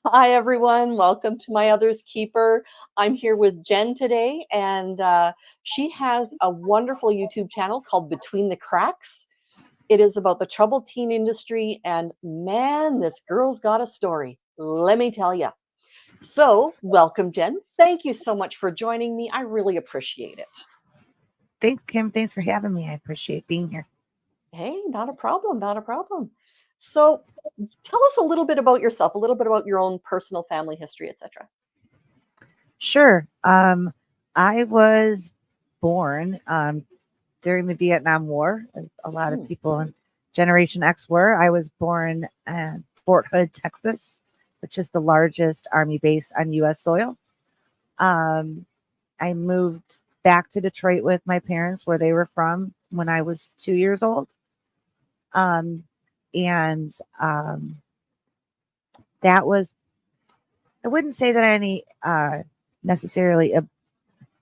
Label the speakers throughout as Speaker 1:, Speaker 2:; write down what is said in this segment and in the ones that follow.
Speaker 1: Hi, everyone. Welcome to My Other's Keeper. I'm here with Jen today, and she has a wonderful YouTube channel called Between the Cracks. It is about the troubled teen industry, and man, this girl's got a story. Let me tell you. So, welcome, Jen. Thank you so much for joining me. I really appreciate it.
Speaker 2: Thanks, Kim. Thanks for having me. I appreciate being here.
Speaker 1: Hey, not a problem, not a problem. So, tell us a little bit about yourself, a little bit about your own personal family history, etc.
Speaker 2: Sure. I was born during the Vietnam War. As a lot of
Speaker 1: Hmm.
Speaker 2: people in Generation X were. I was born in Fort Hood, Texas, which is the largest Army base on U.S. soil. Um, I moved back to Detroit with my parents, where they were from, when I was 2 years old. Um, and that was, I wouldn't say that any necessarily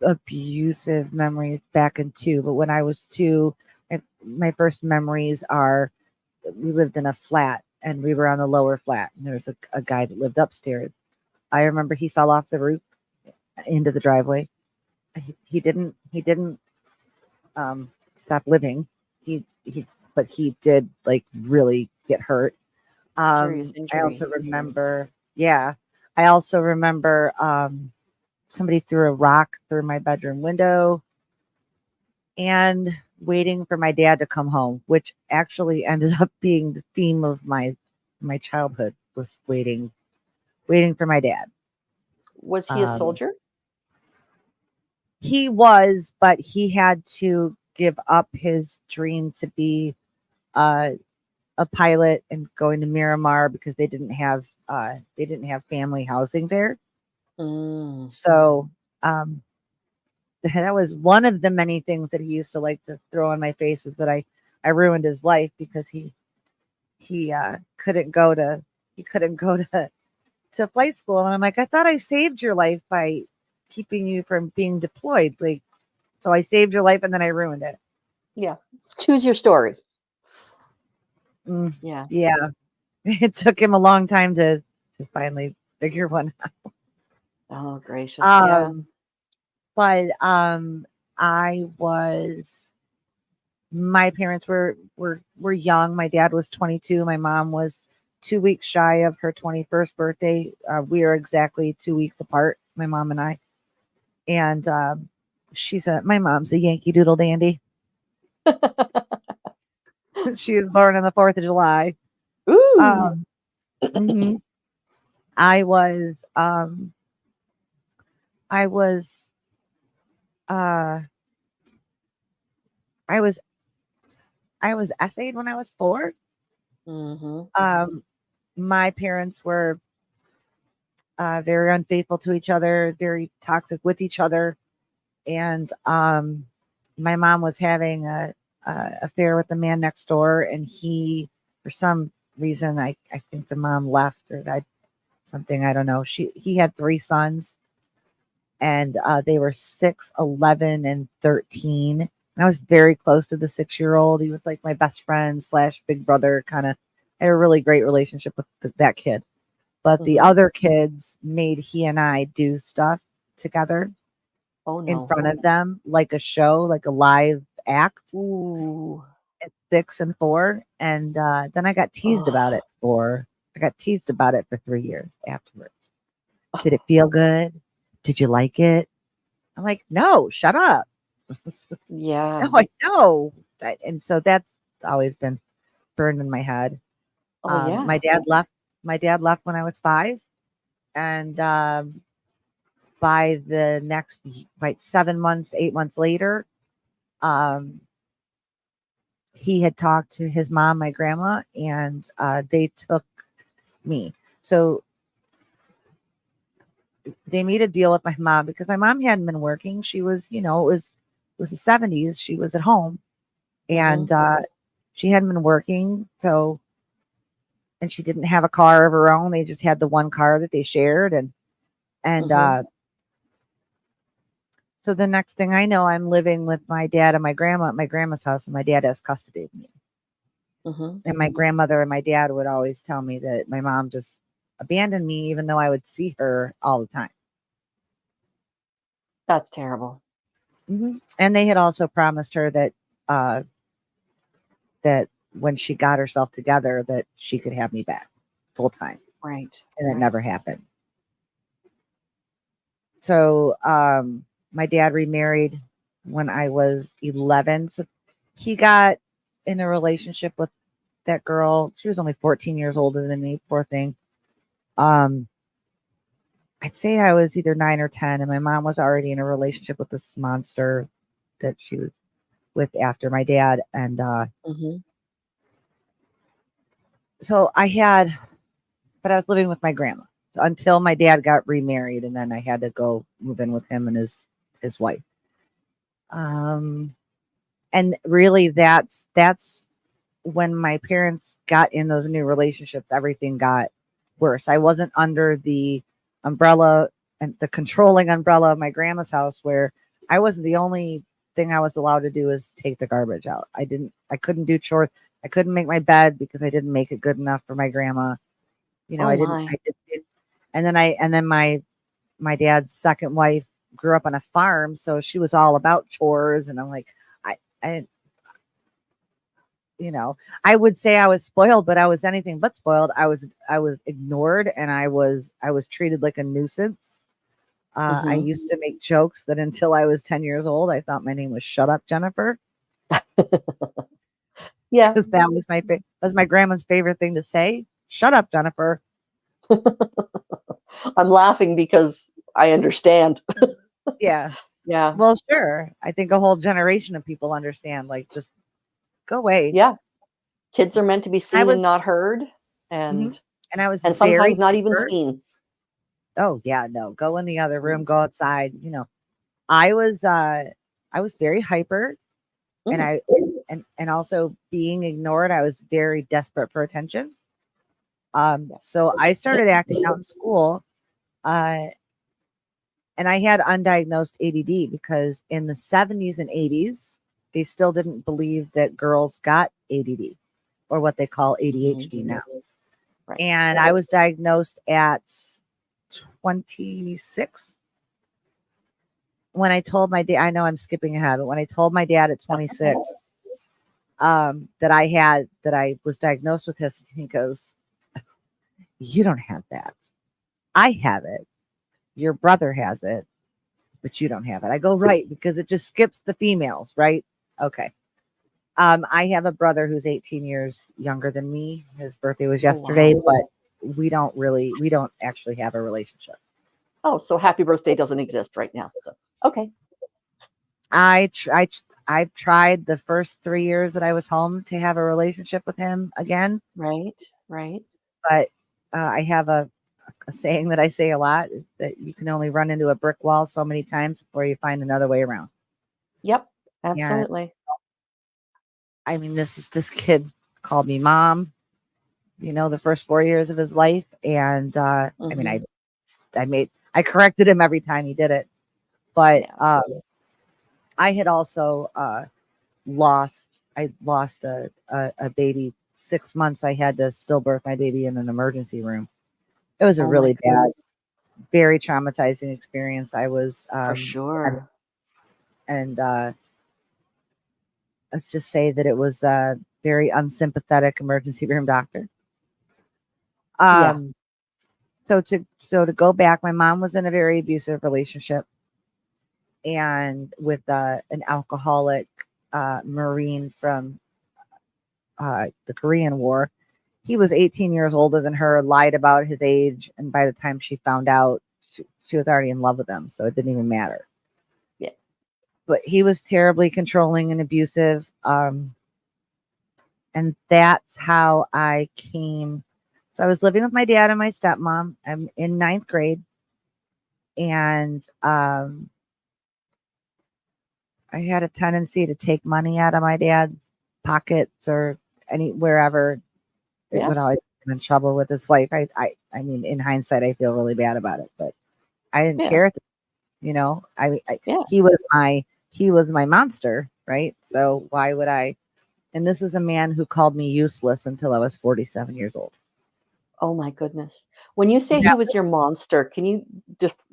Speaker 2: abusive memories back in two, but when I was two, my first memories are we lived in a flat and we were on the lower flat, and there was a guy that lived upstairs. I remember he fell off the roof into the driveway. He didn't stop living. He but he did like really get hurt.
Speaker 1: Serious
Speaker 2: I
Speaker 1: injury.
Speaker 2: also remember, yeah, I also remember somebody threw a rock through my bedroom window, and waiting for my dad to come home, which actually ended up being the theme of my childhood, was waiting for my dad.
Speaker 1: Was he a
Speaker 2: Um,
Speaker 1: soldier?
Speaker 2: he was, but he had to give up his dream to be uh, a pilot and going to Miramar because they didn't have family housing there.
Speaker 1: Mm.
Speaker 2: So um, that was one of the many things that he used to like to throw in my face, was that I ruined his life because he couldn't go to he couldn't go to flight school. And I'm like, I thought I saved your life by keeping you from being deployed. Like, so I saved your life and then I ruined it.
Speaker 1: Yeah. Choose your story.
Speaker 2: Mm,
Speaker 1: Yeah.
Speaker 2: yeah. It took him a long time to finally figure one
Speaker 1: Oh, gracious.
Speaker 2: out.
Speaker 1: Yeah.
Speaker 2: But I was my parents were young. My dad was 22. My mom was 2 weeks shy of her 21st birthday. We are exactly 2 weeks apart, my mom and I. And my mom's a Yankee Doodle dandy. She was born on the 4th of July.
Speaker 1: Ooh.
Speaker 2: Um, mhm. I was I was uh I was I was essayed when I was 4.
Speaker 1: Mm-hmm.
Speaker 2: Um, my parents were very unfaithful to each other, very toxic with each other, and my mom was having a affair with the man next door, and he, for some reason, I think the mom left or died, something, I don't know. He had 3 sons, and they were 6, 11, and 13. And I was very close to the 6-year-old. He was like my best friend slash big brother, kind of. I had a really great relationship with that kid. But the
Speaker 1: Mm-hmm.
Speaker 2: other kids made he and I do stuff together
Speaker 1: Oh,
Speaker 2: in
Speaker 1: no.
Speaker 2: front of them, like a show, like a live act
Speaker 1: Ooh.
Speaker 2: at 6 and 4. And then
Speaker 1: Oh.
Speaker 2: I got teased about it for 3 years afterwards. Did it feel good? Did you like it? I'm like, no, shut up. No,
Speaker 1: Yeah.
Speaker 2: I know. And so that's always been burned in my head.
Speaker 1: Oh, yeah.
Speaker 2: My dad left. My dad left when I was 5, and by the next, like 7 months, 8 months later, um, he had talked to his mom, my grandma, and they took me. So they made a deal with my mom because my mom hadn't been working. She was, it was the 70s. She was at home,
Speaker 1: Mm-hmm.
Speaker 2: and she hadn't been working. So, and she didn't have a car of her own. They just had the one car that they shared, and
Speaker 1: Mm-hmm.
Speaker 2: so the next thing I know, I'm living with my dad and my grandma at my grandma's house, and my dad has custody of me.
Speaker 1: Mm-hmm.
Speaker 2: And my grandmother and my dad would always tell me that my mom just abandon me, even though I would see her all the time.
Speaker 1: That's terrible.
Speaker 2: And they had also promised her that that when she got herself together, that she could have me back full time.
Speaker 1: Right.
Speaker 2: And it never happened. So my dad remarried when I was 11. So he got in a relationship with that girl. She was only 14 years older than me, poor thing. I'd say I was either 9 or 10, and my mom was already in a relationship with this monster that she was with after my dad. And so but I was living with my grandma until my dad got remarried, and then I had to go move in with him and his wife. And really that's when my parents got in those new relationships, everything got worse. I wasn't under the umbrella and the controlling umbrella of my grandma's house, where I wasn't the only thing I was allowed to do is take the garbage out. I couldn't do chores. I couldn't make my bed because I didn't make it good enough for my grandma. I didn't. And then my dad's second wife grew up on a farm, so she was all about chores, and I'm like, I I would say I was spoiled, but I was anything but spoiled. I was ignored, and I was treated like a nuisance. I used to make jokes that until I was 10 years old, I thought my name was Shut Up, Jennifer.
Speaker 1: Yeah,
Speaker 2: because that was my grandma's favorite thing to say. Shut up, Jennifer.
Speaker 1: I'm laughing because I understand.
Speaker 2: Yeah.
Speaker 1: Yeah.
Speaker 2: Well, sure. I think a whole generation of people understand. Like, just go away.
Speaker 1: Yeah. Kids are meant to be seen and not heard, and sometimes not even seen.
Speaker 2: Oh yeah, no. Go in the other room. Go outside. I was very hyper, and also being ignored. I was very desperate for attention. So I started acting out in school, and I had undiagnosed ADD because in the 70s and 80s, they still didn't believe that girls got ADD, or what they call ADHD now. Right. And I was diagnosed at 26. When I told my dad, I know I'm skipping ahead, but when I told my dad at 26 that I was diagnosed with this, he goes, "You don't have that. I have it. Your brother has it, but you don't have it." I go, "Right, because it just skips the females, right?" Okay. I have a brother who's 18 years younger than me. His birthday was yesterday, but we don't actually have a relationship.
Speaker 1: Oh, so happy birthday doesn't exist right now. So, okay.
Speaker 2: I've tried the first 3 years that I was home to have a relationship with him again.
Speaker 1: Right.
Speaker 2: But I have a saying that I say a lot, is that you can only run into a brick wall so many times before you find another way around.
Speaker 1: Yep, absolutely.
Speaker 2: I mean, this kid called me mom, the first 4 years of his life. And I mean, I corrected him every time he did it. But I had also lost a baby 6 months. I had to stillbirth my baby in an emergency room. It was a really bad, very traumatizing experience. I was
Speaker 1: for sure.
Speaker 2: And let's just say that it was a very unsympathetic emergency room doctor. So to go back, my mom was in a very abusive relationship, and with an alcoholic Marine from the Korean War. He was 18 years older than her, lied about his age, and by the time she found out, she was already in love with him, so it didn't even matter.
Speaker 1: Yeah.
Speaker 2: But he was terribly controlling and abusive, and that's how I came. So I was living with my dad and my stepmom. I'm in 9th grade, and I had a tendency to take money out of my dad's pockets or wherever. It would always get in trouble with his wife. I mean, in hindsight, I feel really bad about it, but I didn't care. He was my monster, right? So why would I? And this is a man who called me useless until I was 47 years old.
Speaker 1: Oh my goodness. When you say he
Speaker 2: That
Speaker 1: was your monster, can you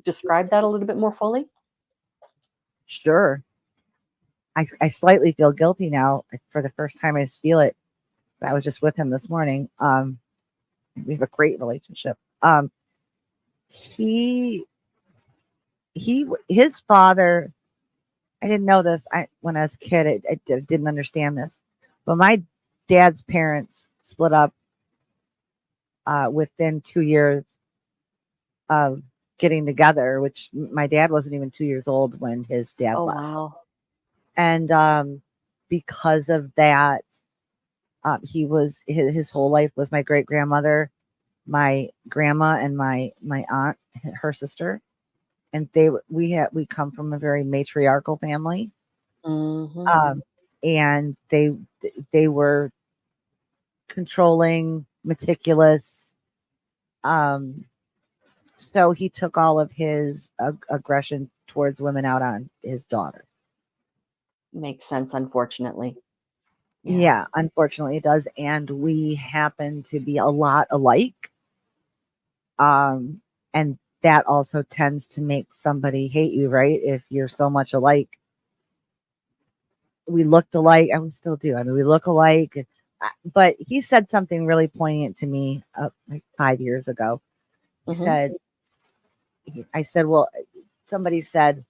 Speaker 1: describe that a little bit more fully?
Speaker 2: sure. I slightly feel guilty now for the first time. I just feel it. I was just with him this morning. We have a great relationship. He his father. I didn't know this. When I was a kid, I didn't understand this. But my dad's parents split up within 2 years of getting together. Which my dad wasn't even 2 years old when his dad
Speaker 1: Oh,
Speaker 2: left,
Speaker 1: wow.
Speaker 2: and because of that, he was his whole life was my great grandmother, my grandma, and my aunt, her sister, and we come from a very matriarchal family,
Speaker 1: Hmm.
Speaker 2: and they were controlling, meticulous. Um, so he took all of his aggression towards women out on his daughter.
Speaker 1: Makes sense, unfortunately. Yeah.
Speaker 2: Yeah, unfortunately it does, and we happen to be a lot alike. And that also tends to make somebody hate you, right? If you're so much alike. We looked alike, and we still do. I mean, we look alike. But he said something really poignant to me like 5 years ago. He
Speaker 1: Hmm.
Speaker 2: said, I said, well, somebody said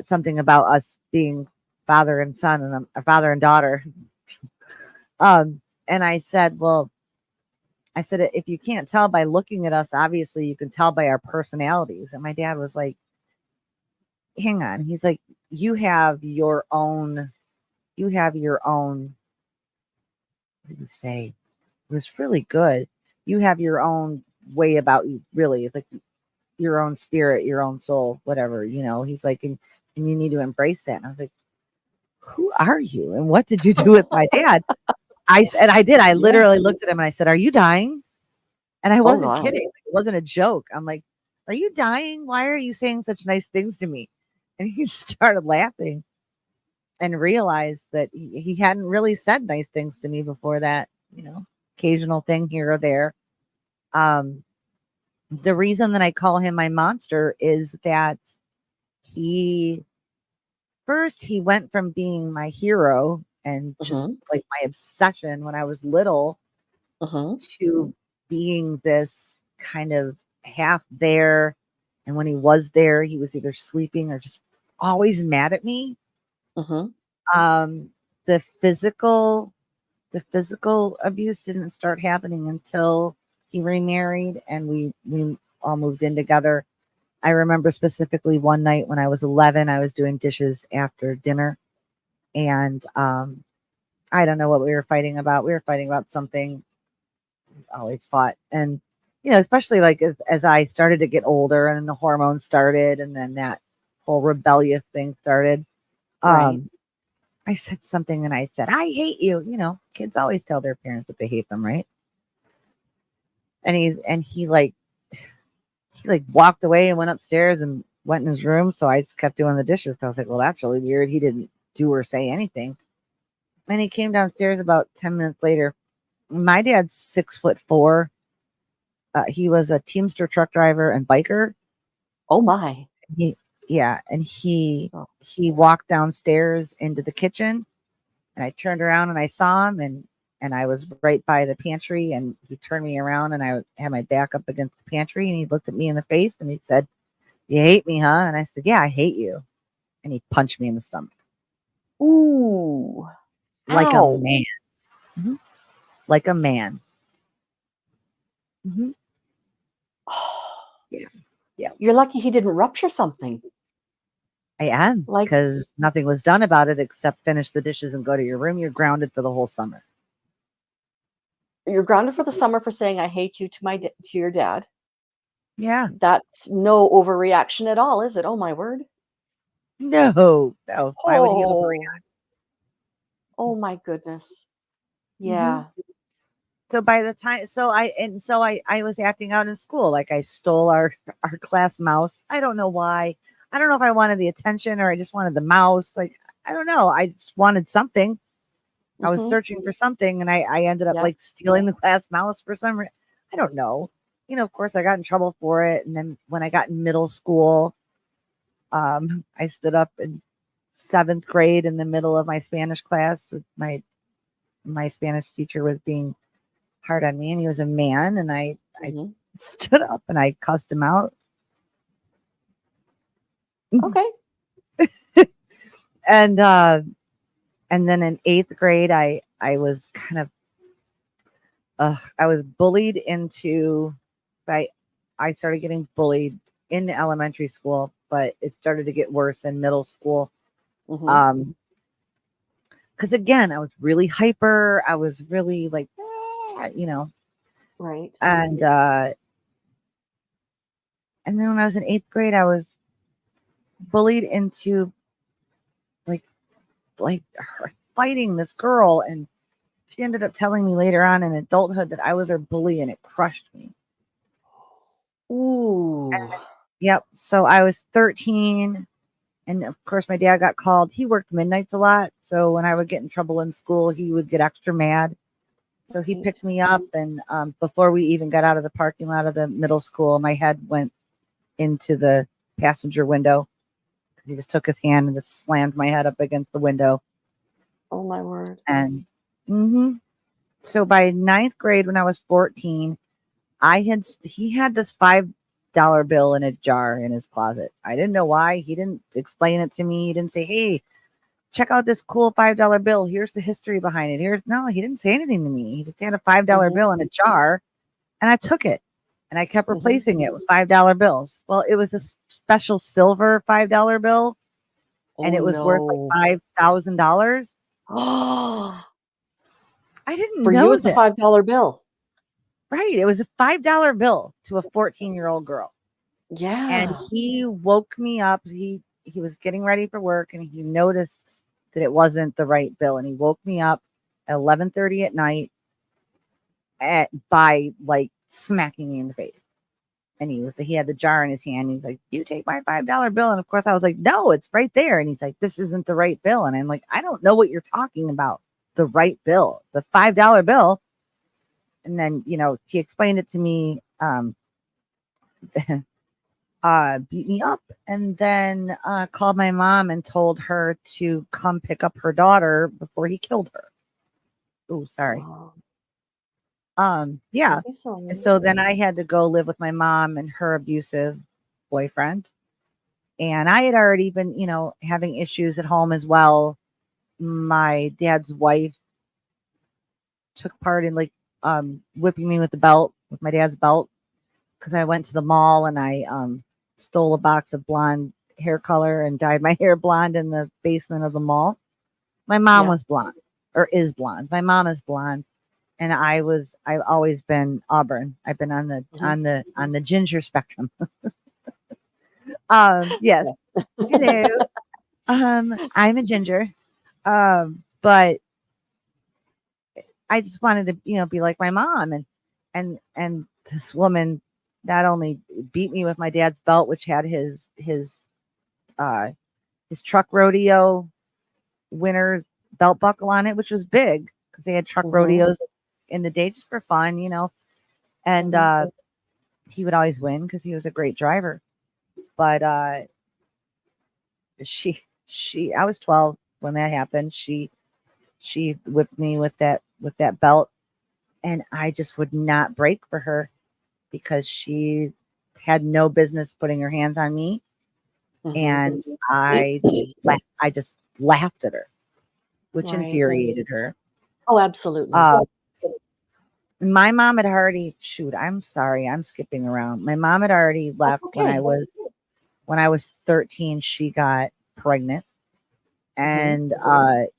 Speaker 2: something about us being father and son, and a father and daughter. And I said, well, I said, if you can't tell by looking at us, obviously you can tell by our personalities. And my dad was like, hang on. He's like, you have your own, what did he say? It was really good. You have your own way about you, really. It's like your own spirit, your own soul, whatever, He's like, and you need to embrace that. And I was like, who are you? And what did you do with my dad? I said, I did. I
Speaker 1: Yeah.
Speaker 2: literally looked at him and I said, are you dying? And I
Speaker 1: Oh,
Speaker 2: wasn't
Speaker 1: wow.
Speaker 2: kidding. It wasn't a joke. I'm like, are you dying? Why are you saying such nice things to me? And he started laughing and realized that he hadn't really said nice things to me before that, occasional thing here or there. The reason that I call him my monster is that he he went from being my hero and just
Speaker 1: Hmm.
Speaker 2: like my obsession when I was little
Speaker 1: Hmm.
Speaker 2: to being this kind of half there. And when he was there, he was either sleeping or just always mad at me.
Speaker 1: Hmm.
Speaker 2: Um, the physical, the physical abuse didn't start happening until he remarried and we all moved in together. I remember specifically one night when I was 11, I was doing dishes after dinner, and I don't know what we were fighting about. We were fighting about something. We always fought, and especially like as I started to get older, and the hormones started, and then that whole rebellious thing started.
Speaker 1: Right.
Speaker 2: Um, I said something, and I said, "I hate you." Kids always tell their parents that they hate them, right? And he walked away and went upstairs and went in his room. So I just kept doing the dishes. So I was like, well, that's really weird. He didn't do or say anything. And he came downstairs about 10 minutes later. My dad's 6'4". He was a Teamster truck driver and biker.
Speaker 1: Oh, my.
Speaker 2: He, yeah, and he
Speaker 1: Oh.
Speaker 2: he walked downstairs into the kitchen, and I turned around and I saw him, and I was right by the pantry, and he turned me around, and I had my back up against the pantry, and he looked at me in the face, and he said, "You hate me, huh?" And I said, "Yeah, I hate you." And he punched me in the stomach
Speaker 1: Ooh.
Speaker 2: like a
Speaker 1: Ow.
Speaker 2: man. Mhm. Like a man. Mhm. Yeah. Yeah.
Speaker 1: You're lucky he didn't rupture something.
Speaker 2: I am,
Speaker 1: Like,
Speaker 2: because nothing was done about it except finish the dishes and go to your room. You're grounded for the whole summer.
Speaker 1: you're grounded for the summer for saying I hate you to your dad.
Speaker 2: Yeah.
Speaker 1: That's no overreaction at all, is it? Oh, my word.
Speaker 2: No. No. Why would he
Speaker 1: Oh.
Speaker 2: overreact?
Speaker 1: Oh, my goodness.
Speaker 2: Mhm.
Speaker 1: Yeah.
Speaker 2: So by the time, I was acting out in school. Like I stole our class mouse. I don't know why. I don't know if I wanted the attention or I just wanted the mouse. Like, I don't know. I just wanted something. I was searching for something, and I ended up
Speaker 1: Yeah.
Speaker 2: like stealing the glass mouse for some reason. I don't know. You know, of course, I got in trouble for it. And then when I got in middle school, I stood up in 7th grade in the middle of my Spanish class. My Spanish teacher was being hard on me, and he was a man, and I stood up and I cussed him out.
Speaker 1: Okay.
Speaker 2: And then in 8th grade, I was kind of I was bullied into I started getting bullied in elementary school, but it started to get worse in middle school. Because again, I was really hyper. I was really like, you know,
Speaker 1: Right.
Speaker 2: and then when I was in 8th grade, I was bullied into like her fighting this girl, and she ended up telling me later on in adulthood that I was her bully, and it crushed me.
Speaker 1: Ooh.
Speaker 2: Yep. So I was 13, and of course my dad got called. He worked midnights a lot, so when I would get in trouble in school, he would get extra mad. So he picked me up, and before we even got out of the parking lot of the middle school, my head went into the passenger window. He just took his hand and just slammed my head up against the window.
Speaker 1: Oh my word.
Speaker 2: And so by 9th grade, when I was 14, he had this $5 bill in a jar in his closet. I didn't know why. He didn't explain it to me. He didn't say, "Hey, check out this cool $5 bill. Here's the history behind it." No, he didn't say anything to me. He just had a $5 bill in a jar, and I took it, and I kept replacing it with $5 bills. Well, it was a special silver $5 bill, and it was worth like $5,000.
Speaker 1: Oh,
Speaker 2: I didn't
Speaker 1: for
Speaker 2: know
Speaker 1: you, it's a
Speaker 2: that.
Speaker 1: $5 bill.
Speaker 2: Right. It was a $5 bill to a 14-year-old girl.
Speaker 1: Yeah.
Speaker 2: And he woke me up. He was getting ready for work, and he noticed that it wasn't the right bill. And he woke me up at 11:30 at night by like smacking me in the face. And he had the jar in his hand. He's like, "You take my $5 bill." And of course I was like, "No, it's right there." And he's like, "This isn't the right bill." And I'm like, "I don't know what you're talking about. The right bill, the $5 bill." And then, he explained it to me, beat me up, and then called my mom and told her to come pick up her daughter before he killed her. Oh, sorry. Yeah. And so then I had to go live with my mom and her abusive boyfriend. And I had already been, having issues at home as well. My dad's wife took part in whipping me with my dad's belt, because I went to the mall and I stole a box of blonde hair color and dyed my hair blonde in the basement of the mall. My mom was blonde, or is blonde. My mom is blonde, and I've always been auburn. I've been on the ginger spectrum. Yes. Hello. I'm a ginger. But I just wanted to, be like my mom, and this woman not only beat me with my dad's belt, which had his truck rodeo winner's belt buckle on it, which was big because they had truck rodeos in the day just for fun, and he would always win because he was a great driver. But I was 12 when that happened. She whipped me with that belt, and I just would not break for her because she had no business putting her hands on me. And I just laughed at her, which infuriated her.
Speaker 1: Oh, absolutely.
Speaker 2: My mom had already I'm sorry, I'm skipping around. My mom had already left when I was 13. She got pregnant, and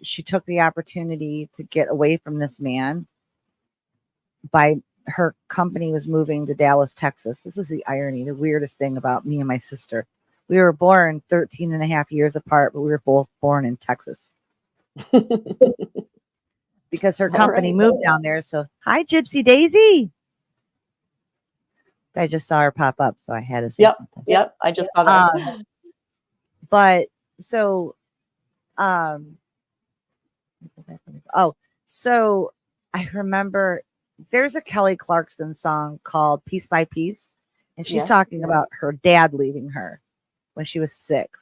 Speaker 2: she took the opportunity to get away from this man. Her company was moving to Dallas, Texas. This is the irony, the weirdest thing about me and my sister. We were born 13 and a half years apart, but we were both born in Texas. Because her company moved down there. So, hi, Gypsy Daisy. I just saw her pop up, so I had to say something.
Speaker 1: Yep. I just thought of
Speaker 2: but so, So I remember there's a Kelly Clarkson song called Piece by Piece, and she's
Speaker 1: Yes.
Speaker 2: talking about her dad leaving her when she was 6.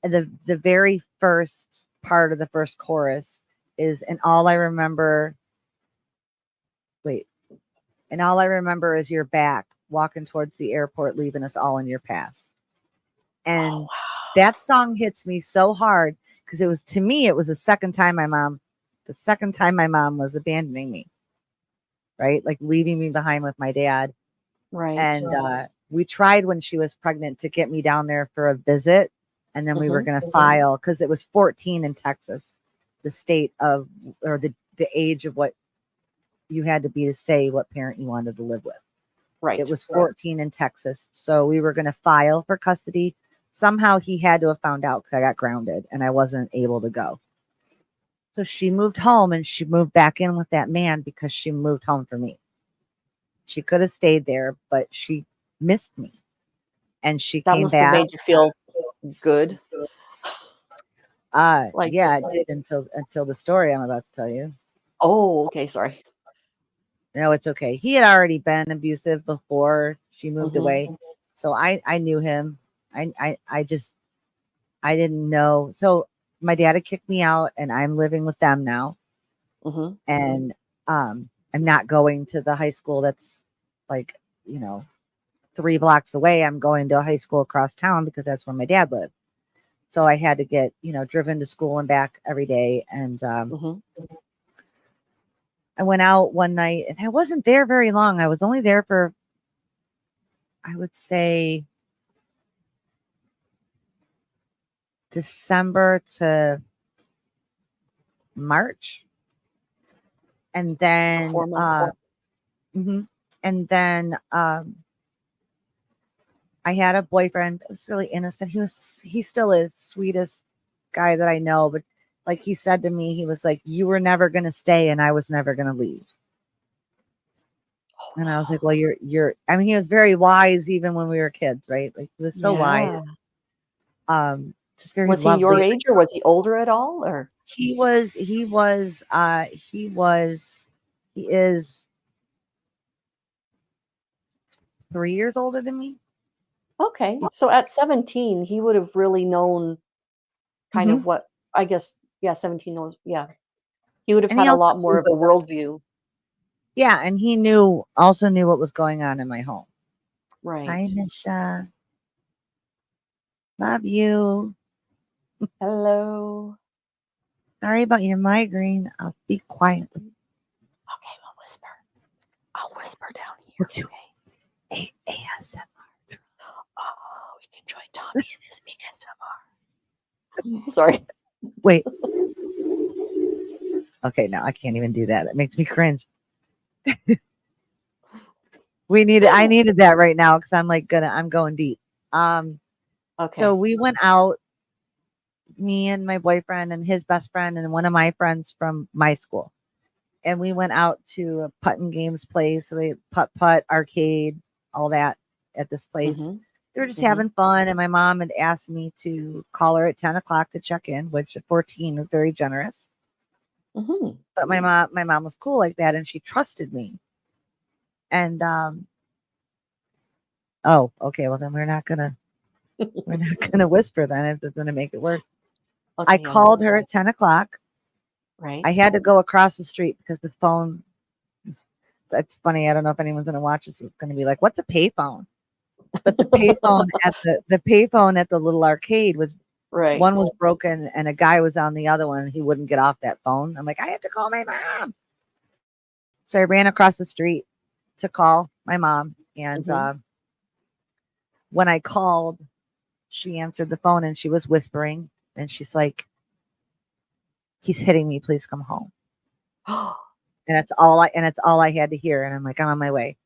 Speaker 2: And the very first part of the first chorus is, and all I remember is your back walking towards the airport, leaving us all in your past. And
Speaker 1: Oh, wow.
Speaker 2: that song hits me so hard because it was, to me, it was the second time my mom was abandoning me, right? Like leaving me behind with my dad.
Speaker 1: Right.
Speaker 2: And we tried when she was pregnant to get me down there for a visit. And then we were
Speaker 1: Mhm.
Speaker 2: going to file because it was 14 in Texas, the state of, or the age of what you had to be to say what parent you wanted to live with.
Speaker 1: Right.
Speaker 2: It was 14 in Texas. So we were going to file for custody. Somehow he had to have found out because I got grounded and I wasn't able to go. So she moved home and she moved back in with that man because she moved home for me. She could have stayed there, but she missed me. And she
Speaker 1: That
Speaker 2: came
Speaker 1: must have
Speaker 2: back.
Speaker 1: made you feel good. Like,
Speaker 2: Yeah, it did until the story I'm about to tell you.
Speaker 1: oh, okay, sorry.
Speaker 2: No, it's okay. He had already been abusive before she moved
Speaker 1: Mhm.
Speaker 2: away. So I knew him. I didn't know. So my dad had kicked me out and I'm living with them now.
Speaker 1: Mhm.
Speaker 2: And I'm not going to the high school that's like, 3 blocks away. I'm going to a high school across town because that's where my dad lived. So I had to get, driven to school and back every day. And
Speaker 1: Mhm.
Speaker 2: I went out one night and I wasn't there very long. I was only there for, I would say, December to March. And then,
Speaker 1: 4 months.
Speaker 2: mhm. And then I had a boyfriend that was really innocent. He still is sweetest guy that I know. But like he said to me, he was like, you were never going to stay and I was never going to leave. And I was like, well, I mean, he was very wise even when we were kids, right? Like he was so wise.
Speaker 1: Yeah.
Speaker 2: Just very
Speaker 1: Was he your
Speaker 2: lovely.
Speaker 1: age or was he older at all? Or
Speaker 2: He is 3 years older than me.
Speaker 1: okay. So at 17, he would have really known kind
Speaker 2: Mhm.
Speaker 1: of what, I guess, yeah, 17 knows, yeah. He would have
Speaker 2: And he
Speaker 1: had a
Speaker 2: also
Speaker 1: lot more
Speaker 2: knew
Speaker 1: of a worldview.
Speaker 2: yeah, and he also knew what was going on in my home. Hi,
Speaker 1: Right.
Speaker 2: Nisha. Love you.
Speaker 1: Hello.
Speaker 2: Sorry about your migraine. I'll speak quietly.
Speaker 1: Okay, we'll whisper. I'll whisper down here.
Speaker 2: We'll do
Speaker 1: Okay.
Speaker 2: ASMR.
Speaker 1: Oh, we can join Tommy in his ASMR. Sorry.
Speaker 2: Wait. Okay, no, I can't even do that. That makes me cringe. I needed that right now because I'm going deep.
Speaker 1: Okay.
Speaker 2: So we went out, me and my boyfriend and his best friend and one of my friends from my school. And we went out to a putt and games place. So they putt, arcade, all that at this place.
Speaker 1: Mhm.
Speaker 2: They were just
Speaker 1: Mhm.
Speaker 2: having fun. And my mom had asked me to call her at 10 o'clock to check in, which at 14 was very generous.
Speaker 1: Mhm.
Speaker 2: But my mom was cool like that and she trusted me. And oh, okay, well then we're not gonna whisper then if it's gonna make it worse. I
Speaker 1: Okay, yeah,
Speaker 2: called her at 10 o'clock.
Speaker 1: right.
Speaker 2: I had to go across the street because the phone, that's funny. I don't know if anyone's gonna watch this. It's gonna be like, what's a payphone? But the payphone at the little arcade was
Speaker 1: Right.
Speaker 2: one was broken and a guy was on the other one and he wouldn't get off that phone. I'm like, I have to call my mom. So I ran across the street to call my mom. And
Speaker 1: Mhm.
Speaker 2: when I called, she answered the phone and she was whispering and she's like, he's hitting me, please come home. And that's all I had to hear. And I'm like, I'm on my way.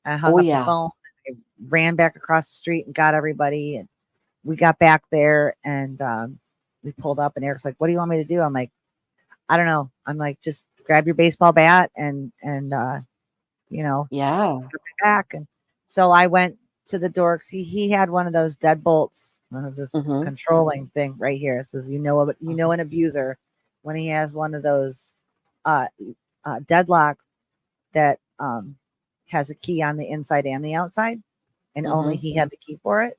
Speaker 2: I hung
Speaker 1: Oh
Speaker 2: up the
Speaker 1: yeah.
Speaker 2: phone. I ran back across the street and got everybody. And we got back there and we pulled up and Eric's like, what do you want me to do? I'm like, I don't know. I'm like, just grab your baseball bat and
Speaker 1: Yeah.
Speaker 2: go back. And so I went to the door. He had one of those deadbolts, one of this
Speaker 1: Mhm.
Speaker 2: controlling thing right here. It says, an abuser when he has one of those uh, deadlock that has a key on the inside and the outside, and only he had the key for it.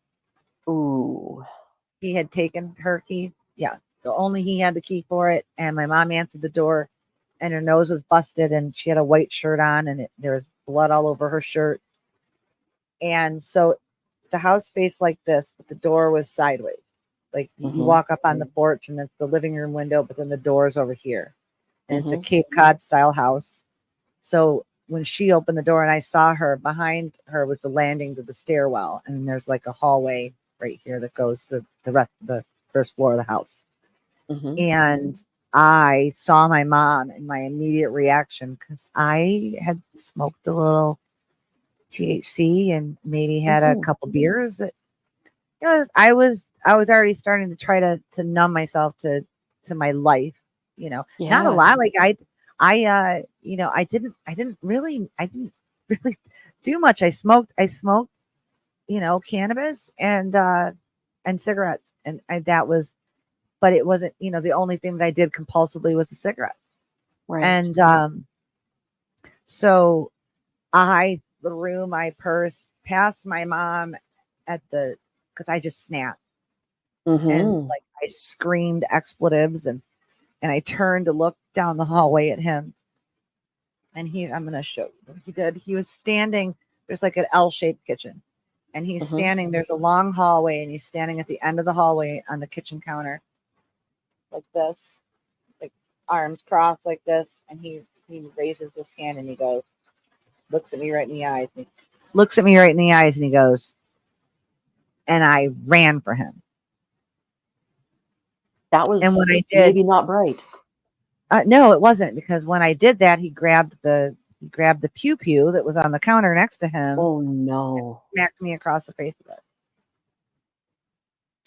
Speaker 1: Ooh.
Speaker 2: He had taken her key. Yeah. So only he had the key for it. And my mom answered the door, and her nose was busted, and she had a white shirt on, and there was blood all over her shirt. And so the house faced like this, but the door was sideways. Like you walk up on the porch, and it's the living room window, but then the door is over here. And it's a Cape Cod style house. So when she opened the door and I saw her, behind her was the landing to the stairwell. And there's like a hallway right here that goes to the first floor of the house. And I saw my mom, and my immediate reaction, because I had smoked a little THC and maybe had a couple beers, that I was already starting to try to numb myself to my life, not a lot. Like I didn't really do much. I smoked, cannabis and cigarettes. And but it wasn't, the only thing that I did compulsively was the cigarettes.
Speaker 1: Right.
Speaker 2: And so I threw my purse past my mom because I just snapped. And like I screamed expletives, and I turned to look down the hallway at him. And I'm going to show you what he did. He was standing, there's like an L-shaped kitchen. And he's standing, there's a long hallway, and he's standing at the end of the hallway on the kitchen counter, like this, like arms crossed like this. And he raises his hand, and he goes, looks at me right in the eyes. And he goes, and I ran for him.
Speaker 1: That was,
Speaker 2: and when I did,
Speaker 1: maybe not bright.
Speaker 2: No, it wasn't, because when I did that, he grabbed the pew pew that was on the counter next to him.
Speaker 1: Oh no!
Speaker 2: Smacked me across the face with it,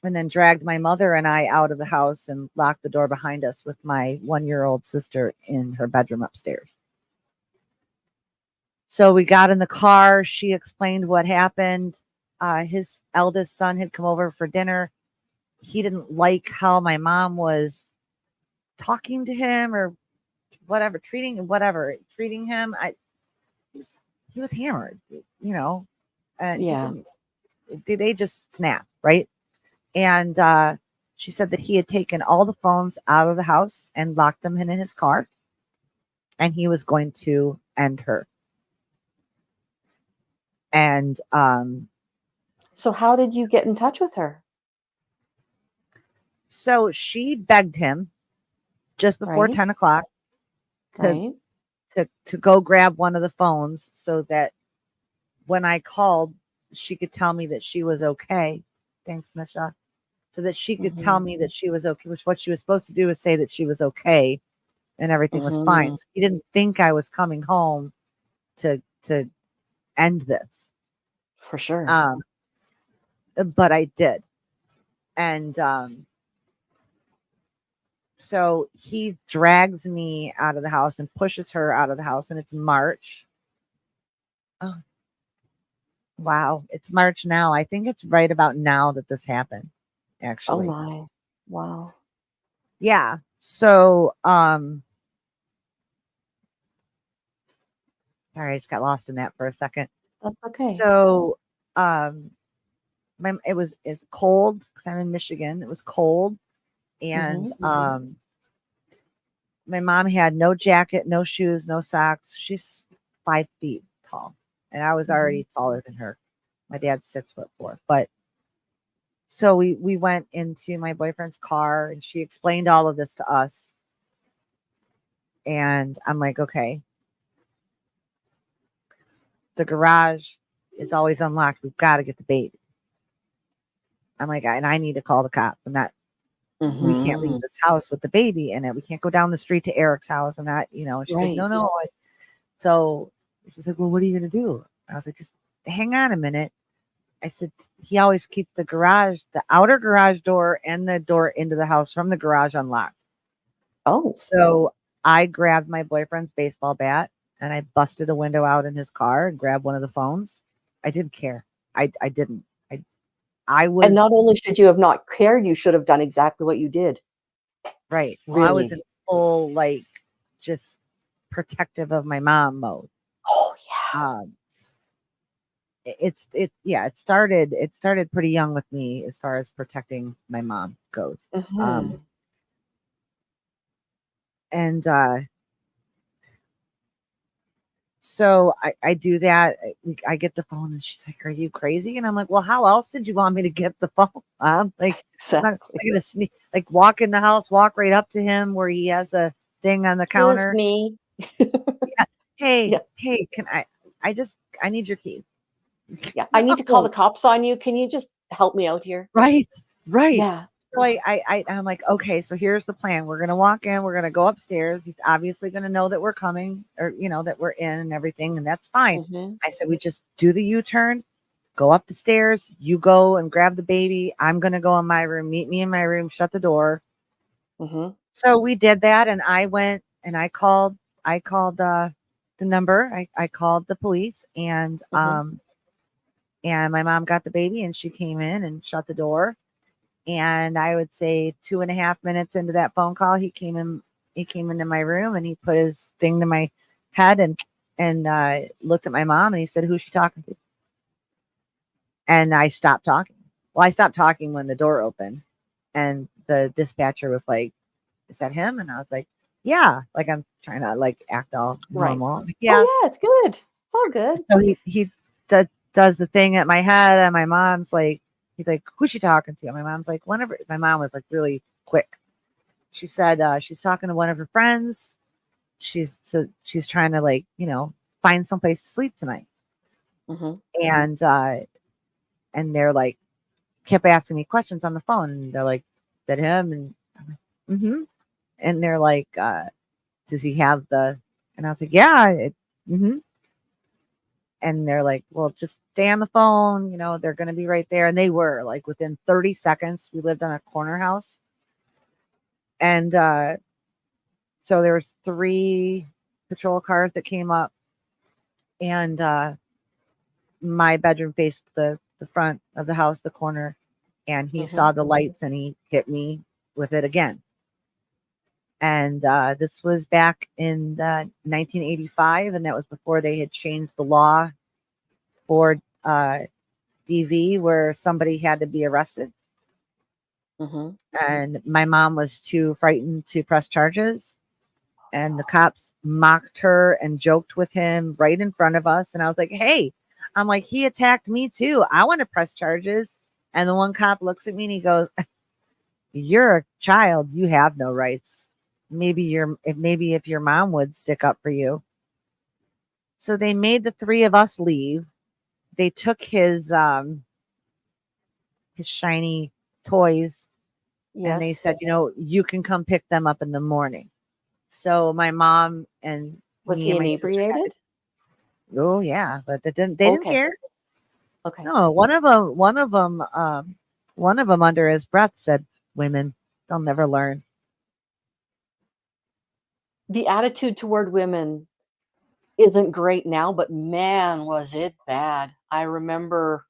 Speaker 2: and then dragged my mother and I out of the house and locked the door behind us with my 1-year-old sister in her bedroom upstairs. So we got in the car. She explained what happened. His eldest son had come over for dinner. He didn't like how my mom was talking to him or whatever, treating him. He was hammered, and they just snapped, right? And she said that he had taken all the phones out of the house and locked them in his car, and he was going to end her. And
Speaker 1: so how did you get in touch with her?
Speaker 2: So she begged him just before 10 o'clock to go grab one of the phones, so that when I called, she could tell me that she was okay. Thanks, Misha. So that she could tell me that she was okay, which what she was supposed to do was say that she was okay and everything was fine. So he didn't think I was coming home to end this.
Speaker 1: For sure.
Speaker 2: But I did. And so he drags me out of the house and pushes her out of the house, and it's March. Oh, wow. It's March now. I think it's right about now that this happened, actually.
Speaker 1: Oh my. Wow.
Speaker 2: Yeah. So, sorry, I just got lost in that for a second.
Speaker 1: That's okay.
Speaker 2: So, it's cold because I'm in Michigan. It was cold. And my mom had no jacket, no shoes, no socks. She's 5 feet tall, and I was already taller than her. My dad's 6'4". But so we went into my boyfriend's car, and she explained all of this to us. And I'm like, okay, the garage is always unlocked. We've got to get the baby. I'm like, and I need to call the cops. I'm not. We can't leave this house with the baby in it. We can't go down the street to Eric's house and that, she's like, no. So she's like, well, what are you going to do? I was like, just hang on a minute. I said, he always keeps the outer garage door and the door into the house from the garage unlocked.
Speaker 1: Oh.
Speaker 2: So I grabbed my boyfriend's baseball bat, and I busted a window out in his car and grabbed one of the phones. I didn't care. I didn't. And
Speaker 1: not only should you have not cared, you should have done exactly what you did.
Speaker 2: Right.
Speaker 1: Really?
Speaker 2: Well, I was in full, just protective of my mom mode.
Speaker 1: Oh yeah.
Speaker 2: It started pretty young with me as far as protecting my mom goes.
Speaker 1: Mhm.
Speaker 2: And so I do that. I get the phone and she's like, "Are you crazy?" And I'm like, "Well, how else did you want me to get the phone? I'm like, I'm not
Speaker 1: Exactly.
Speaker 2: gonna sneak, like walk in the house, walk right up to him where he has a thing on the
Speaker 1: Excuse
Speaker 2: counter.
Speaker 1: me.
Speaker 2: Yeah. Hey,
Speaker 1: Yeah.
Speaker 2: hey, I need your keys.
Speaker 1: Yeah. I need to call the
Speaker 2: No.
Speaker 1: cops on you. Can you just help me out here?
Speaker 2: Right, right.
Speaker 1: Yeah.
Speaker 2: So I'm like, okay, so here's the plan. We're gonna walk in, we're gonna go upstairs. He's obviously gonna know that we're coming, or that we're in and everything, and that's fine.
Speaker 1: Mhm.
Speaker 2: I said we just do the U-turn, go up the stairs, you go and grab the baby. I'm gonna go in my room, meet me in my room, shut the door.
Speaker 1: Mhm.
Speaker 2: So we did that, and I went and I called the number. I called the police,
Speaker 1: Mhm.
Speaker 2: and my mom got the baby and she came in and shut the door. And I would say 2.5 minutes into that phone call, he came into my room and he put his thing to my head and looked at my mom and he said, "Who's she talking to?" And I stopped talking. Well, I stopped talking when the door opened and the dispatcher was like, "Is that him?" And I was like, "Yeah." Like I'm trying to like act all
Speaker 1: Right.
Speaker 2: normal. Like,
Speaker 1: Oh
Speaker 2: yeah.
Speaker 1: yeah, it's good. It's all good.
Speaker 2: So he does the thing at my head, and my mom's like, he's like, "Who's she talking to?" And my mom's like, "Whenever." My mom was like really quick. She said she's talking to one of her friends. She's trying to like find someplace to sleep tonight,
Speaker 1: Mhm.
Speaker 2: and they're like kept asking me questions on the phone. And they're like, "That him?" And I'm like, "Mm-hmm." And they're like, "Does he have the?" And I was like, "Yeah." Mm-hmm. And they're like, "Well, just stay on the phone. They're going to be right there." And they were like within 30 seconds. We lived on a corner house. And so there was 3 patrol cars that came up. And my bedroom faced the front of the house, the corner. And he
Speaker 1: Mhm.
Speaker 2: saw the lights and he hit me with it again. And this was back in 1985. And that was before they had changed the law for DV where somebody had to be arrested.
Speaker 1: Mhm.
Speaker 2: And my mom was too frightened to press charges. And the cops mocked her and joked with him right in front of us. And I was like, "Hey," I'm like, "he attacked me too. I want to press charges." And the one cop looks at me and he goes, "You're a child. You have no rights. Maybe if your mom would stick up for you." So they made the 3 of us leave. They took his shiny toys and they
Speaker 1: Yes.
Speaker 2: said, "You can come pick them up in the morning." So my mom and
Speaker 1: Was
Speaker 2: me
Speaker 1: he
Speaker 2: and my sister had to.
Speaker 1: inebriated?
Speaker 2: Oh yeah, but they didn't
Speaker 1: Okay.
Speaker 2: care.
Speaker 1: Okay.
Speaker 2: No, one of them under his breath said, "Women, they'll never learn."
Speaker 1: The attitude toward women isn't great now, but man, was it bad. I remember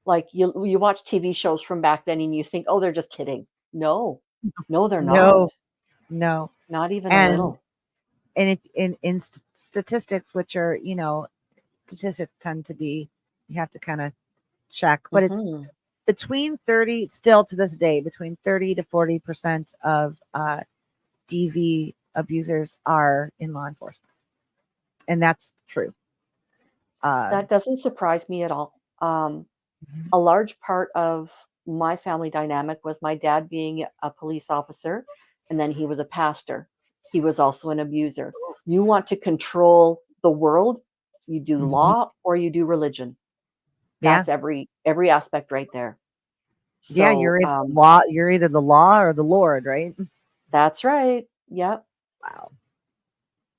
Speaker 1: like you watch TV shows from back then and you think, "Oh, they're just kidding." No. No, they're not.
Speaker 2: No, no,
Speaker 1: Not even a
Speaker 2: and
Speaker 1: little.
Speaker 2: and if in statistics, which are statistics tend to be you have to kind of check, but it's
Speaker 1: Mhm.
Speaker 2: between 30 still to this day between 30 to 40% of DV abusers are in law enforcement, and that's true. Uh,
Speaker 1: That doesn't surprise me at all.
Speaker 2: mhm.
Speaker 1: A large part of my family dynamic was my dad being a police officer, and then he was a pastor. He was also an abuser. You want to control the world, you do
Speaker 2: Mhm.
Speaker 1: law or you do religion.
Speaker 2: Yeah,
Speaker 1: That's every aspect right there.
Speaker 2: yeah,
Speaker 1: So,
Speaker 2: you're either the law or the Lord, right?
Speaker 1: that's right. Yep.
Speaker 2: Wow.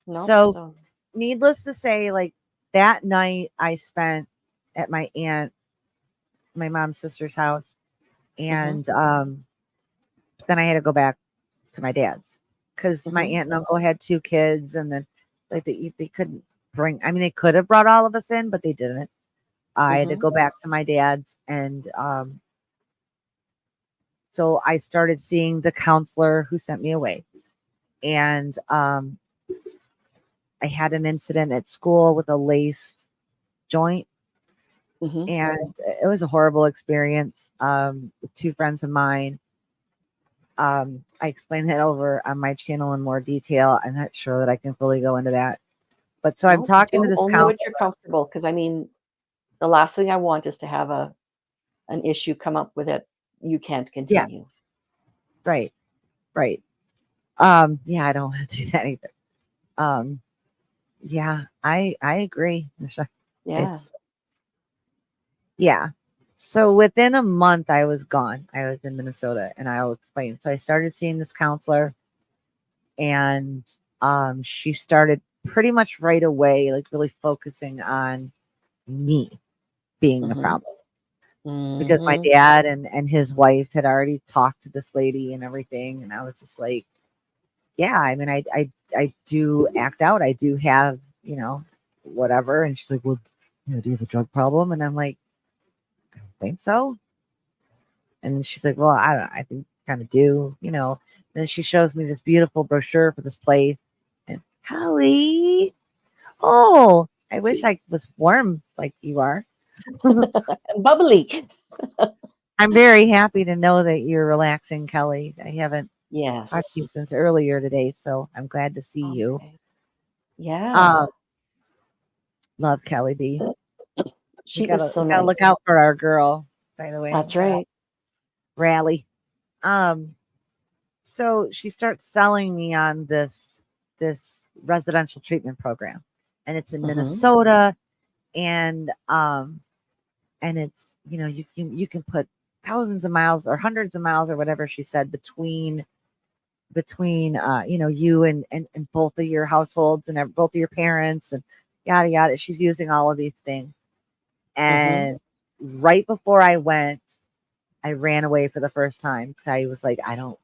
Speaker 1: Nope.
Speaker 2: So,
Speaker 1: So
Speaker 2: needless to say, like that night I spent at my mom's sister's house,
Speaker 1: mhm,
Speaker 2: and then I had to go back to my dad's because my
Speaker 1: mhm,
Speaker 2: aunt and uncle had 2 kids, and then like they couldn't bring. I mean, they could have brought all of us in, but they didn't. I had to
Speaker 1: mhm,
Speaker 2: go back to my dad's, and so I started seeing the counselor who sent me away, and I had an incident at school with a laced joint,
Speaker 1: Mm-hmm.
Speaker 2: and it was a horrible experience with two friends of mine. I explained that over on my channel in more detail. I'm not sure that I can fully go into that. But so I'm
Speaker 1: No,
Speaker 2: talking to
Speaker 1: do
Speaker 2: this
Speaker 1: only what
Speaker 2: counselor.
Speaker 1: you're comfortable, because I mean, the last thing I want is to have an issue come up with it. You can't
Speaker 2: Yeah,
Speaker 1: continue.
Speaker 2: right, right. Yeah, I don't want to do that either. Um, yeah, I agree, Michelle.
Speaker 1: Yeah.
Speaker 2: It's yeah. So within a month, I was gone. I was in Minnesota, and I'll explain. So I started seeing this counselor, and she started pretty much right away, like really focusing on me being the
Speaker 1: Mm-hmm.
Speaker 2: problem, because my
Speaker 1: Mm-hmm.
Speaker 2: dad and his wife had already talked to this lady and everything, and I was just like, yeah, I mean, I do act out. I do have, whatever. And she's like, well, do you have a drug problem? And I'm like, I don't think so. And she's like, well, I don't. I think kind of do. Then she shows me this beautiful brochure for this place, and Holly, oh, I wish I was warm like you are.
Speaker 1: Bubbly.
Speaker 2: I'm very happy to know that you're relaxing, Kelly. I haven't talked to you
Speaker 1: Yes.
Speaker 2: since earlier today, so I'm glad to see you.
Speaker 1: Okay. Yeah.
Speaker 2: Um, love Kelly B. We
Speaker 1: She is
Speaker 2: gotta
Speaker 1: so
Speaker 2: we gotta
Speaker 1: nice.
Speaker 2: look out for our girl, by the way.
Speaker 1: That's right.
Speaker 2: Rally. Um, so she starts selling me on this residential treatment program, and it's in
Speaker 1: Mm-hmm.
Speaker 2: Minnesota, and it's you can put thousands of miles or hundreds of miles or whatever she said between you and both of your households and both of your parents and yada yada. She's using all of these things,
Speaker 1: Mm-hmm.
Speaker 2: and right before I went, I ran away for the first time because I was like, I don't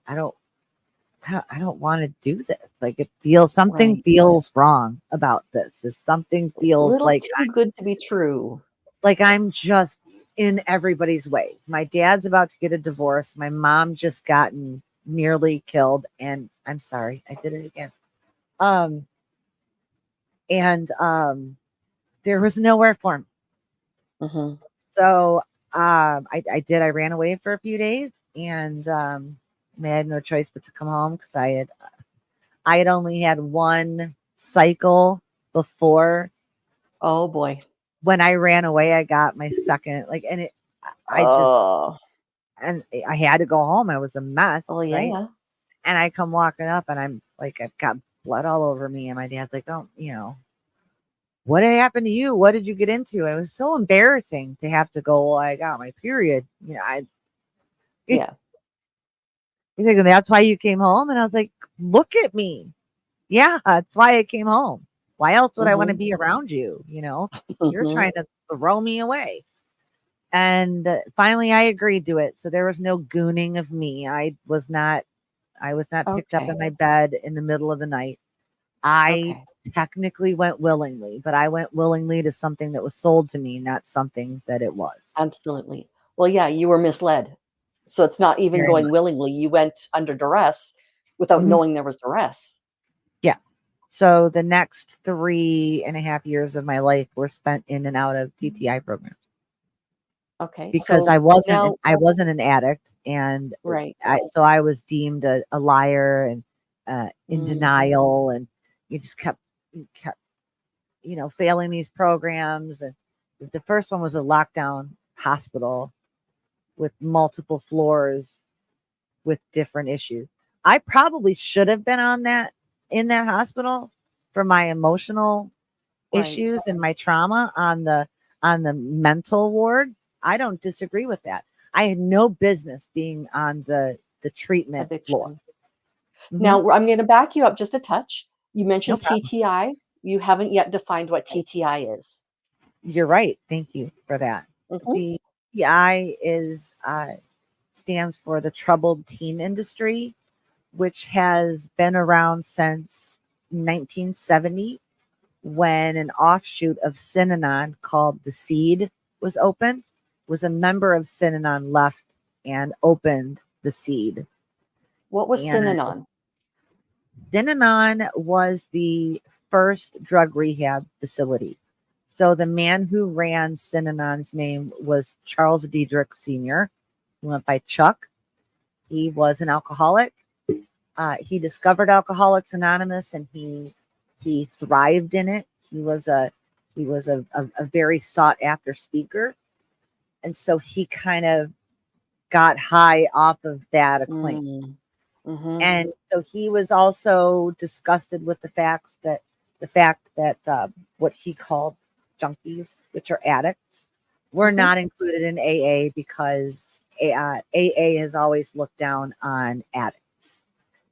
Speaker 2: want to do this. Like something
Speaker 1: Right.
Speaker 2: feels wrong about this. Is something
Speaker 1: A
Speaker 2: feels
Speaker 1: little too good to be true.
Speaker 2: like I'm just in everybody's way. My dad's about to get a divorce. My mom just gotten nearly killed, and I'm sorry, I did it again. Um, and there was nowhere for me.
Speaker 1: Mm-hmm.
Speaker 2: So I ran away for a few days, and I had no choice but to come home because I had only had one cycle before.
Speaker 1: Oh boy.
Speaker 2: When I ran away, I got my second, and I just,
Speaker 1: Oh.
Speaker 2: and I had to go home. I was a mess,
Speaker 1: Oh
Speaker 2: right?
Speaker 1: yeah.
Speaker 2: And I come walking up, and I'm like, I've got blood all over me, and my dad's like, oh, what happened to you? What did you get into? And it was so embarrassing to have to go, well, I got my period.
Speaker 1: Yeah.
Speaker 2: He's like, that's why you came home? And I was like, look at me. Yeah, that's why I came home. Why else would I want to
Speaker 1: Mm-hmm.
Speaker 2: be around you? You're
Speaker 1: Mm-hmm.
Speaker 2: trying to throw me away. And finally I agreed to it. So there was no gooning of me. I was not picked up
Speaker 1: Okay.
Speaker 2: in my bed in the middle of the night. I
Speaker 1: Okay.
Speaker 2: technically went willingly, but I went willingly to something that was sold to me, not something that it was.
Speaker 1: Absolutely. Well, yeah, you were misled. So it's not even
Speaker 2: Very
Speaker 1: going
Speaker 2: much.
Speaker 1: willingly. You went under duress without
Speaker 2: Mhm.
Speaker 1: knowing there was duress.
Speaker 2: Yeah. So the next 3.5 years of my life were spent in and out of TTI programs
Speaker 1: Okay.
Speaker 2: because
Speaker 1: So now,
Speaker 2: I wasn't an addict, and
Speaker 1: right.
Speaker 2: I was deemed a liar and in
Speaker 1: Mm,
Speaker 2: denial, and you just kept failing these programs. And the first one was a lockdown hospital with multiple floors with different issues. I probably should have been in that hospital for my emotional
Speaker 1: right.
Speaker 2: issues and my trauma on the mental ward. I don't disagree with that. I had no business being on the treatment floor.
Speaker 1: Addiction.
Speaker 2: Mhm.
Speaker 1: Now, I'm going to back you up just a touch. You
Speaker 2: No
Speaker 1: mentioned
Speaker 2: problem.
Speaker 1: TTI. You haven't yet defined what TTI is.
Speaker 2: You're right. Thank you for that.
Speaker 1: Hmm.
Speaker 2: The TI is stands for the troubled teen industry, which has been around since 1970, when an offshoot of Synanon called the Seed was opened. Was a member of Synanon left and opened the Seed.
Speaker 1: What was
Speaker 2: And
Speaker 1: Synanon?
Speaker 2: Synanon was the first drug rehab facility. So the man who ran Synanon's name was Charles Diedrich Sr., who went by Chuck. He was an alcoholic. He discovered Alcoholics Anonymous, and he thrived in it. He was a very sought after speaker, and so he kind of got high off of that acclaim.
Speaker 1: Mm-hmm.
Speaker 2: And so he was also disgusted with the fact that what he called junkies, which are addicts, were not included in AA because AA has always looked down on addicts,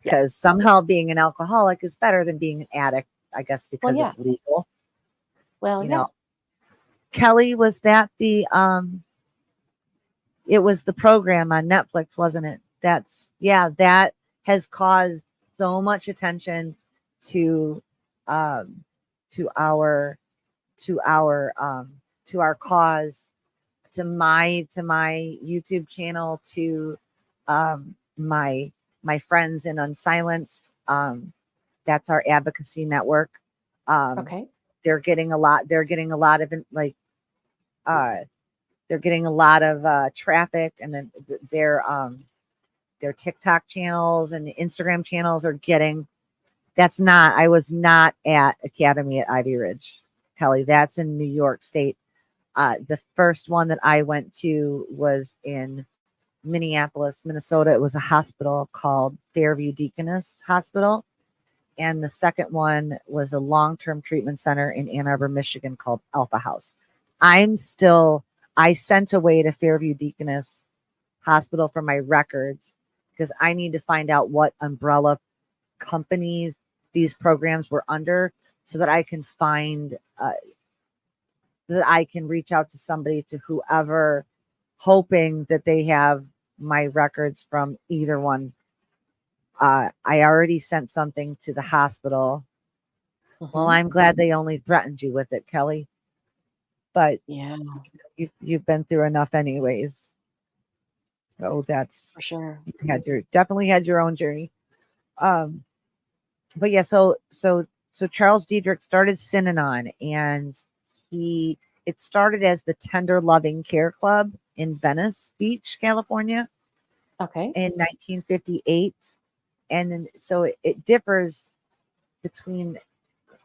Speaker 2: because somehow being an alcoholic is better than being an addict, I guess, because it's legal.
Speaker 1: Well,
Speaker 2: you know, Kelly, was that the it was the program on Netflix, wasn't it? That has caused so much attention to our cause, to my YouTube channel, to my friends in Unsilenced. That's our advocacy network. They're getting a lot of traffic, and then their TikTok channels and the Instagram channels are getting. I was not at Academy at Ivy Ridge, Kelly. That's in New York State. The first one that I went to was in Minneapolis, Minnesota. It was a hospital called Fairview Deaconess Hospital. And the second one was a long-term treatment center in Ann Arbor, Michigan called Alpha House. I sent away to Fairview Deaconess Hospital for my records, because I need to find out what umbrella companies these programs were under, so that I can find, that I can reach out to somebody, to whoever, hoping that they have my records from either one. I already sent something to the hospital. Well, I'm glad they only threatened you with it, Kelly. But you've been through enough anyways. So that's
Speaker 1: for sure.
Speaker 2: You definitely had your own journey. But yeah, so Charles Diedrich started Synanon, and it started as the Tender Loving Care Club in Venice Beach, California. In 1958. And then so it differs between,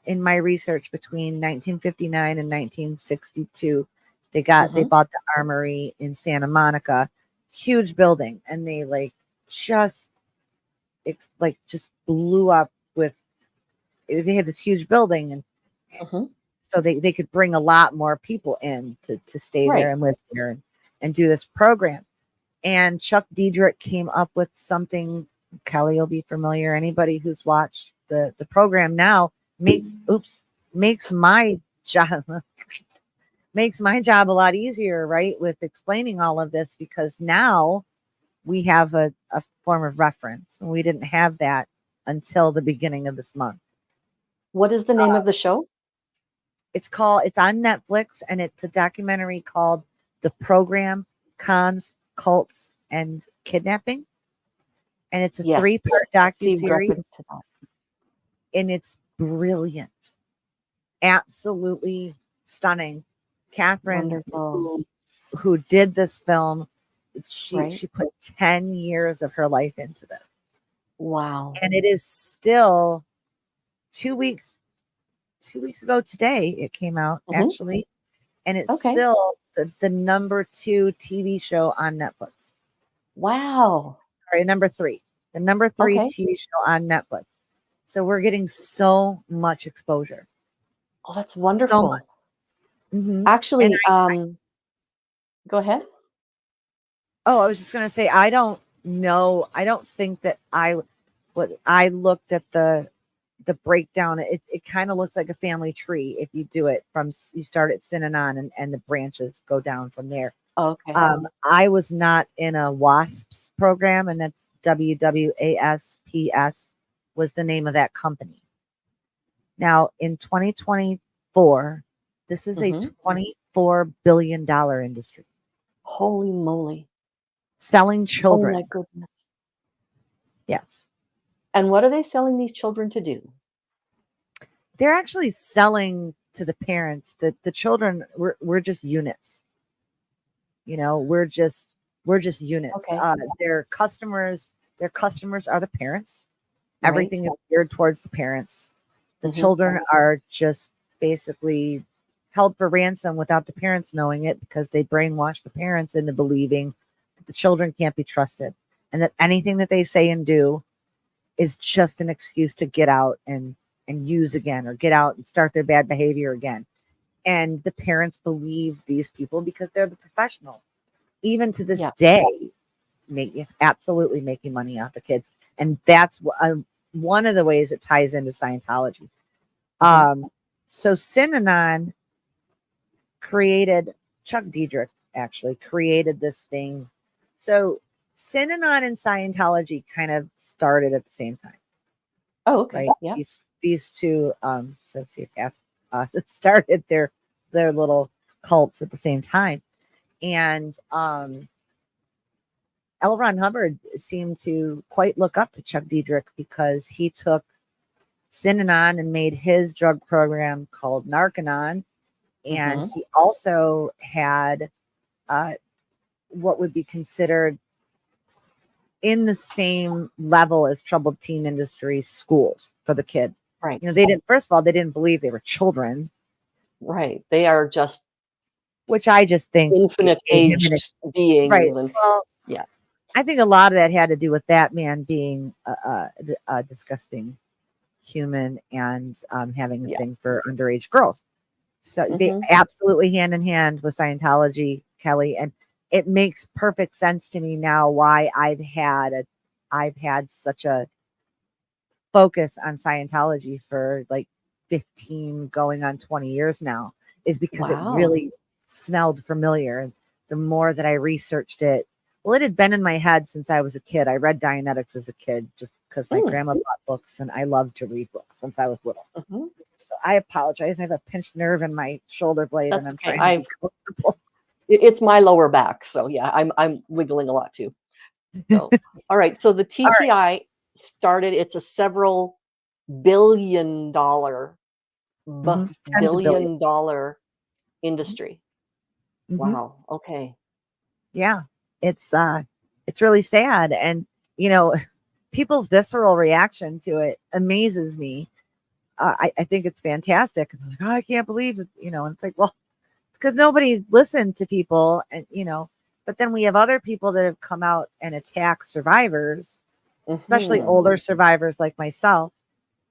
Speaker 2: in my research, between 1959 and 1962. They bought the Armory in Santa Monica, huge building, and they just blew up with. They had this huge building, and so they could bring a lot more people in to stay there and live there and do this program. And Chuck Diedrich came up with something. Kelly will be familiar. Anybody who's watched the program now makes my job a lot easier, right? With explaining all of this, because now we have a form of reference, and we didn't have that until the beginning of this month.
Speaker 1: What is the name of the show?
Speaker 2: It's on Netflix, and it's a documentary called The Program: Cons, Cults, and Kidnapping. And it's a 3-part docuseries, and it's brilliant, absolutely stunning. Catherine, who did this film, she put 10 years of her life into this.
Speaker 1: Wow!
Speaker 2: And it is still 2 weeks ago today. It came out actually, and it's still the number 2 TV show on Netflix.
Speaker 1: Wow!
Speaker 2: Sorry, number 3. The number 3 TV show on Netflix. So we're getting so much exposure.
Speaker 1: Oh, that's wonderful. Actually, go ahead.
Speaker 2: Oh, I was just going to say, I don't think that I looked at the breakdown. It kind of looks like a family tree if you do it you start at Synanon and the branches go down from there. I was not in a WASPs program, and that's WWASPS was the name of that company. Now in 2024, this is a $24 billion industry.
Speaker 1: Holy moly.
Speaker 2: Selling children.
Speaker 1: Oh my goodness.
Speaker 2: Yes.
Speaker 1: And what are they selling these children to do?
Speaker 2: they're actually selling to the parents that the children, we're just units. You know, we're just units.
Speaker 1: Okay.
Speaker 2: Their customers are the parents.
Speaker 1: Right.
Speaker 2: Everything is geared towards the parents. The
Speaker 1: Mhm.
Speaker 2: children are just basically held for ransom without the parents knowing it, because they brainwash the parents into believing that the children can't be trusted, and that anything that they say and do is just an excuse to get out and use again, or get out and start their bad behavior again. And the parents believe these people because they're the professionals. Even to this
Speaker 1: Yeah.
Speaker 2: day, absolutely making money off the kids. And that's one of the ways it ties into Scientology. So Synanon Chuck Diedrich actually created this thing. So Synanon and Scientology kind of started at the same time.
Speaker 1: Oh, okay.
Speaker 2: Right?
Speaker 1: Yeah.
Speaker 2: These two sociopaths started their little cults at the same time. And L. Ron Hubbard seemed to quite look up to Chuck Diedrich, because he took Synanon and made his drug program called Narcanon. And he also had what would be considered in the same level as troubled teen industry schools for the kids.
Speaker 1: Right.
Speaker 2: You know, they didn't, first of all, they didn't believe they were children.
Speaker 1: Right. They are just,
Speaker 2: which I just think
Speaker 1: infinite aged beings.
Speaker 2: Right.
Speaker 1: And,
Speaker 2: well,
Speaker 1: yeah.
Speaker 2: I think a lot of that had to do with that man being a disgusting human, and having a thing for underage girls. So they absolutely hand in hand with Scientology, Kelly, and it makes perfect sense to me now why I've had such a focus on Scientology for like 15 going on 20 years now, is because it really smelled familiar. And the more that I researched it, well, it had been in my head since I was a kid. I read Dianetics as a kid just because my grandma bought books, and I loved to read books since I was little. So I apologize. I have a pinched nerve in my shoulder blade.
Speaker 1: That's
Speaker 2: and I'm
Speaker 1: okay.
Speaker 2: trying to be comfortable.
Speaker 1: It's my lower back. So yeah, I'm wiggling a lot too. So, all right. So the TTI started, it's a several billion dollar, billion dollar industry. Wow. Okay.
Speaker 2: Yeah. It's really sad. And, you know, people's visceral reaction to it amazes me. I think it's fantastic. I'm like, oh, I can't believe it. You know, and it's like, well, because nobody listened to people, and, you know, but then we have other people that have come out and attack survivors, especially older survivors like myself,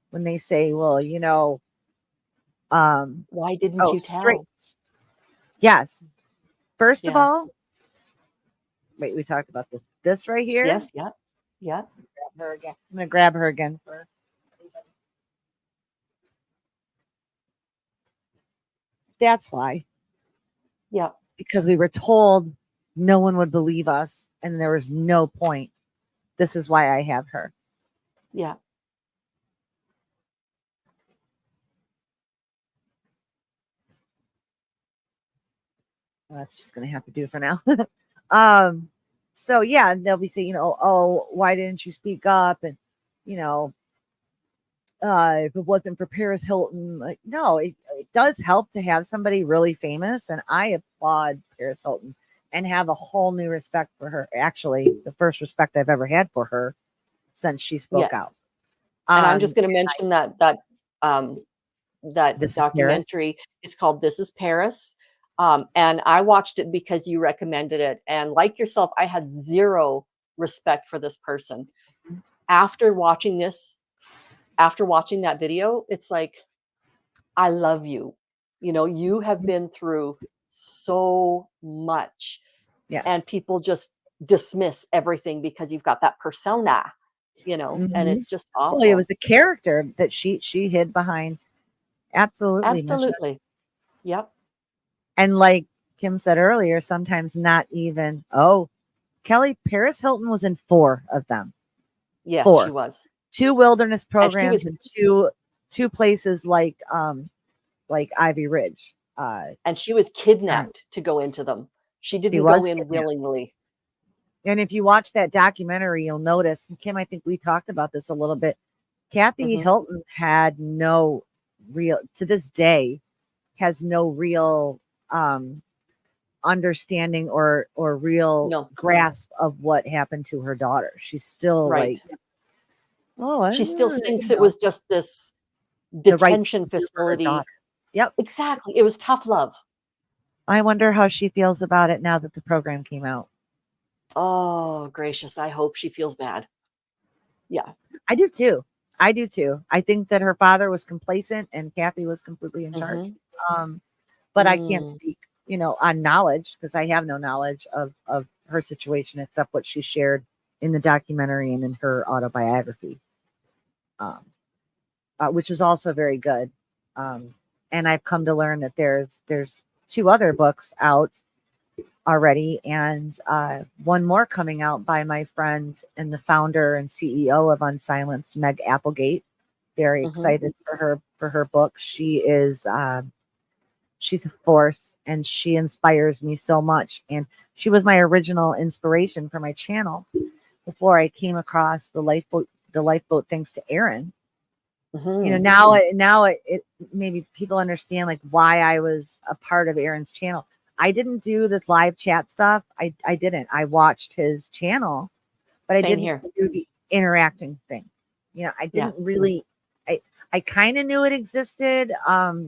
Speaker 2: when they say, well, you know,
Speaker 1: why didn't you tell?
Speaker 2: Yes. First of all, wait, we talked about this right here.
Speaker 1: Yes. Yeah. Yeah.
Speaker 2: Grab her again. I'm going to grab her again for everybody. That's why.
Speaker 1: Yeah.
Speaker 2: Because we were told no one would believe us, and there was no point. This is why I have her.
Speaker 1: Yeah.
Speaker 2: Well, that's just going to have to do for now. So yeah, they'll be saying, you know, oh, why didn't you speak up? And, you know, if it wasn't for Paris Hilton, like, no, it does help to have somebody really famous. And I applaud Paris Hilton and have a whole new respect for her. Actually, the first respect I've ever had for her since she spoke out.
Speaker 1: And I'm just going to mention that documentary is called This Is Paris. And I watched it because you recommended it. And like yourself, I had zero respect for this person. After watching that video, it's like, I love you. You know, you have been through so much.
Speaker 2: Yes.
Speaker 1: And people just dismiss everything because you've got that persona, you know, and it's just awful.
Speaker 2: Well, it was a character that she hid behind. Absolutely.
Speaker 1: Absolutely. Yep.
Speaker 2: And like Kim said earlier, sometimes not even, Kelly, Paris Hilton was in 4 of them.
Speaker 1: Yes,
Speaker 2: 4.
Speaker 1: she was.
Speaker 2: 2 wilderness programs and two places like Ivy Ridge.
Speaker 1: And she was kidnapped to go into them. She didn't go in willingly.
Speaker 2: And if you watch that documentary, you'll notice, and Kim, I think we talked about this a little bit. Kathy Hilton had no real, to this day, has no real understanding or real
Speaker 1: No.
Speaker 2: grasp of what happened to her daughter. She's still
Speaker 1: Right.
Speaker 2: like, oh,
Speaker 1: She still thinks
Speaker 2: you
Speaker 1: it
Speaker 2: know,
Speaker 1: was just this
Speaker 2: the right
Speaker 1: detention
Speaker 2: thing to do for her
Speaker 1: facility.
Speaker 2: daughter. Yep.
Speaker 1: Exactly. It was tough love.
Speaker 2: I wonder how she feels about it now that the program came out.
Speaker 1: Oh, gracious. I hope she feels bad. Yeah.
Speaker 2: I do too. I do too. I think that her father was complacent and Kathy was completely in charge. But I can't speak, on knowledge, because I have no knowledge of her situation except what she shared in the documentary and in her autobiography, which was also very good. And I've come to learn that there's 2 other books out already, and one more coming out by my friend and the founder and CEO of Unsilenced, Meg Applegate. Very excited for her book. She is she's a force, and she inspires me so much. And she was my original inspiration for my channel before I came across the lifeboat thanks to Aaron. Now it maybe people understand like why I was a part of Aaron's channel. I didn't do this live chat stuff. I didn't. I watched his channel, but I didn't do the interacting thing. I didn't really. I kind of knew it existed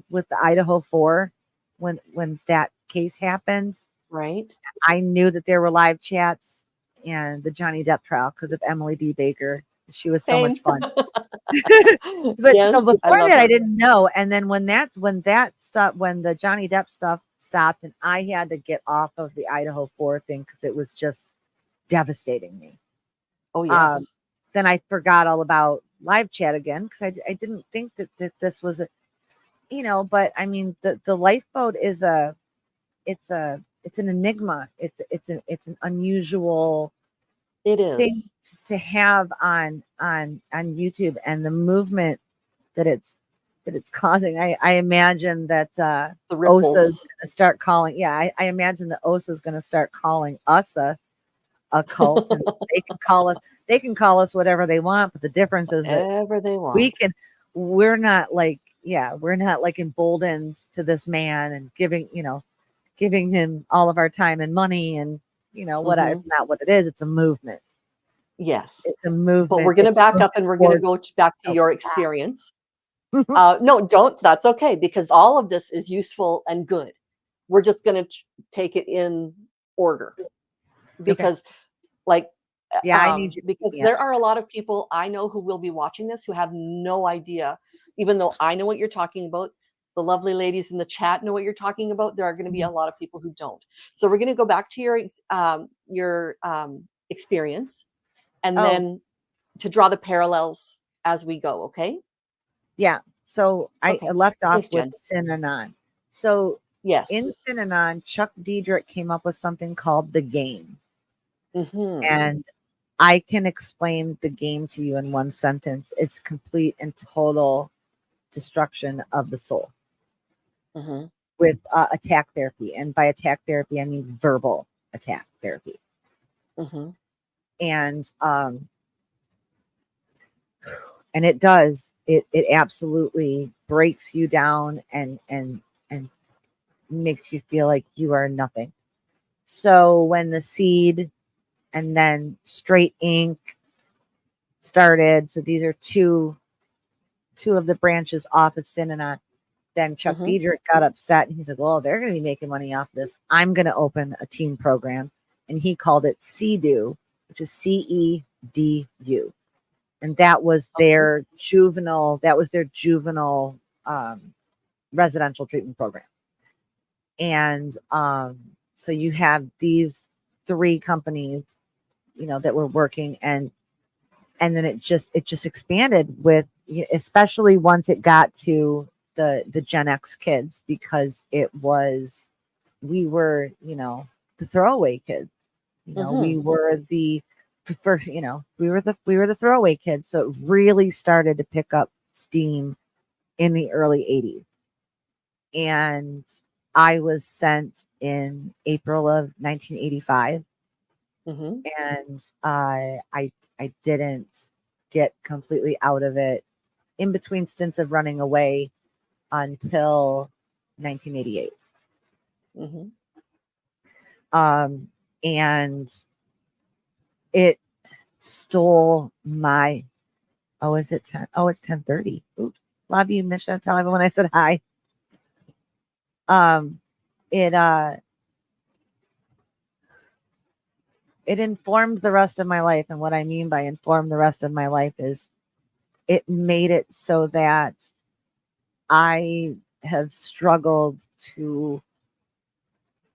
Speaker 2: with the Idaho 4 when that case happened.
Speaker 1: Right.
Speaker 2: I knew that there were live chats and the Johnny Depp trial because of Emily B. Baker. She was so much fun. But
Speaker 1: yes,
Speaker 2: so before that,
Speaker 1: her.
Speaker 2: I didn't know. And then when that stopped, when the Johnny Depp stuff stopped, and I had to get off of the Idaho 4 thing because it was just devastating me.
Speaker 1: Oh yes.
Speaker 2: Then I forgot all about live chat again because I didn't think that this was a, But I mean, the lifeboat is it's an enigma. It's an unusual.
Speaker 1: It is
Speaker 2: thing to have on YouTube, and the movement that it's causing. I imagine that
Speaker 1: the
Speaker 2: OSA's going to start calling. Yeah, I imagine that OSA's going to start calling us a cult, and they can call us whatever they want. But the difference is
Speaker 1: whatever they want.
Speaker 2: We're not like emboldened to this man and giving him all of our time and money and. It's not what it is. It's a movement.
Speaker 1: Yes.
Speaker 2: It's a movement.
Speaker 1: But we're going to back up and we're going to go back to your experience. No, don't. That's okay, because all of this is useful and good. We're just going to take it in order because I need you. Because there are a lot of people I know who will be watching this who have no idea, even though I know what you're talking about. The lovely ladies in the chat know what you're talking about. There are going to be a lot of people who don't. So we're going to go back to your experience, and then to draw the parallels as we go. Okay.
Speaker 2: Yeah. So I left off with
Speaker 1: Jen.
Speaker 2: Synanon. So
Speaker 1: yes,
Speaker 2: in Synanon, Chuck Diedrich came up with something called the game, and I can explain the game to you in one sentence. It's complete and total destruction of the soul. With attack therapy, and by attack therapy I mean verbal attack therapy. And it does it absolutely breaks you down and makes you feel like you are nothing. So when the Seed and then Straight Ink started, so these are two of the branches off of Synanon. Then Chuck Diedrich got upset and he's like, well, they're going to be making money off this. I'm going to open a teen program. And he called it CEDU, which is CEDU. And that was their juvenile residential treatment program. And so you have these 3 companies, that were working, and then it just expanded with, especially once it got to the Gen X kids, because we were, the throwaway kids, we were the first, we were the throwaway kids. So it really started to pick up steam in the early 80s. And I was sent in April of 1985. And I didn't get completely out of it. In between stints of running away, until 1988.
Speaker 1: Mm-hmm.
Speaker 2: And it stole my, oh, is it 10? Oh, it's 10:30. Oops. Love you, Misha. Tell everyone I said hi. It informed the rest of my life. And what I mean by informed the rest of my life is it made it so that I have struggled to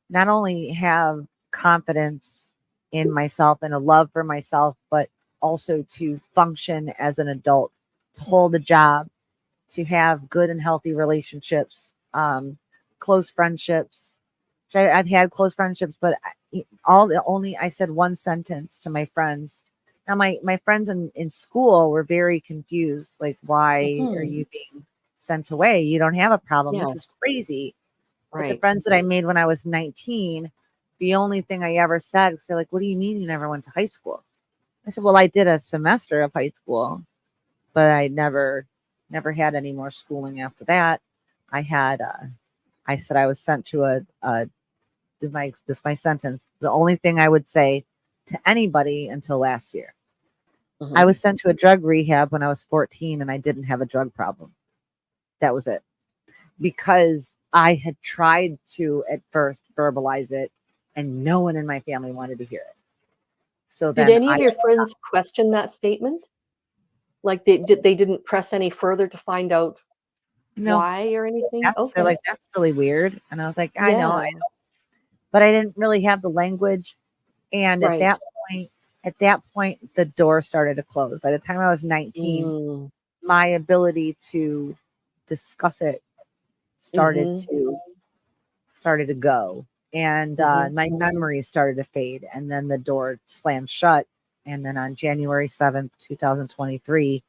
Speaker 2: not only have confidence in myself and a love for myself, but also to function as an adult, to hold a job, to have good and healthy relationships, close friendships. I've had close friendships, but I said one sentence to my friends. Now my friends in school were very confused. Like, why are you being sent away? You don't have a problem.
Speaker 1: Yeah.
Speaker 2: This is crazy. But the
Speaker 1: Right.
Speaker 2: friends that I made when I was 19, the only thing I ever said was, they're like, what do you mean you never went to high school? I said, well, I did a semester of high school, but I never had any more schooling after that. I said I was sent to my sentence. The only thing I would say to anybody until last year.
Speaker 1: Mm-hmm.
Speaker 2: I was sent to a drug rehab when I was 14 and I didn't have a drug problem. That was it. Because I had tried to at first verbalize it and no one in my family wanted to hear it. So
Speaker 1: Did
Speaker 2: then
Speaker 1: any of your friends question that statement? Like they didn't press any further to find out why or anything?
Speaker 2: They're
Speaker 1: Okay.
Speaker 2: like, that's really weird. And I was like, I know,
Speaker 1: Yeah.
Speaker 2: but I didn't really have the language. And
Speaker 1: Right.
Speaker 2: at that point, the door started to close. By the time I was 19, my ability to discuss it started to go. And my memories started to fade. And then the door slammed shut. And then on January 7th, 2023,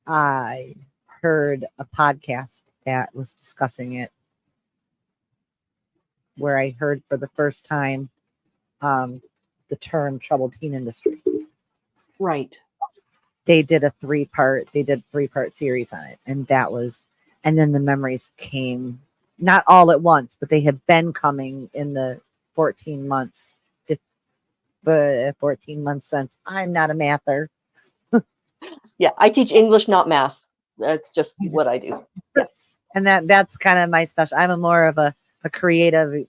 Speaker 2: I heard a podcast that was discussing it, where I heard for the first time the term troubled teen industry.
Speaker 1: Right.
Speaker 2: They did a three-part series on it. And then the memories came not all at once, but they had been coming in the 14 months since. I'm not a mather.
Speaker 1: Yeah, I teach English, not math. That's just what I do. Yeah.
Speaker 2: And that's kind of my special. I'm more of a creative, I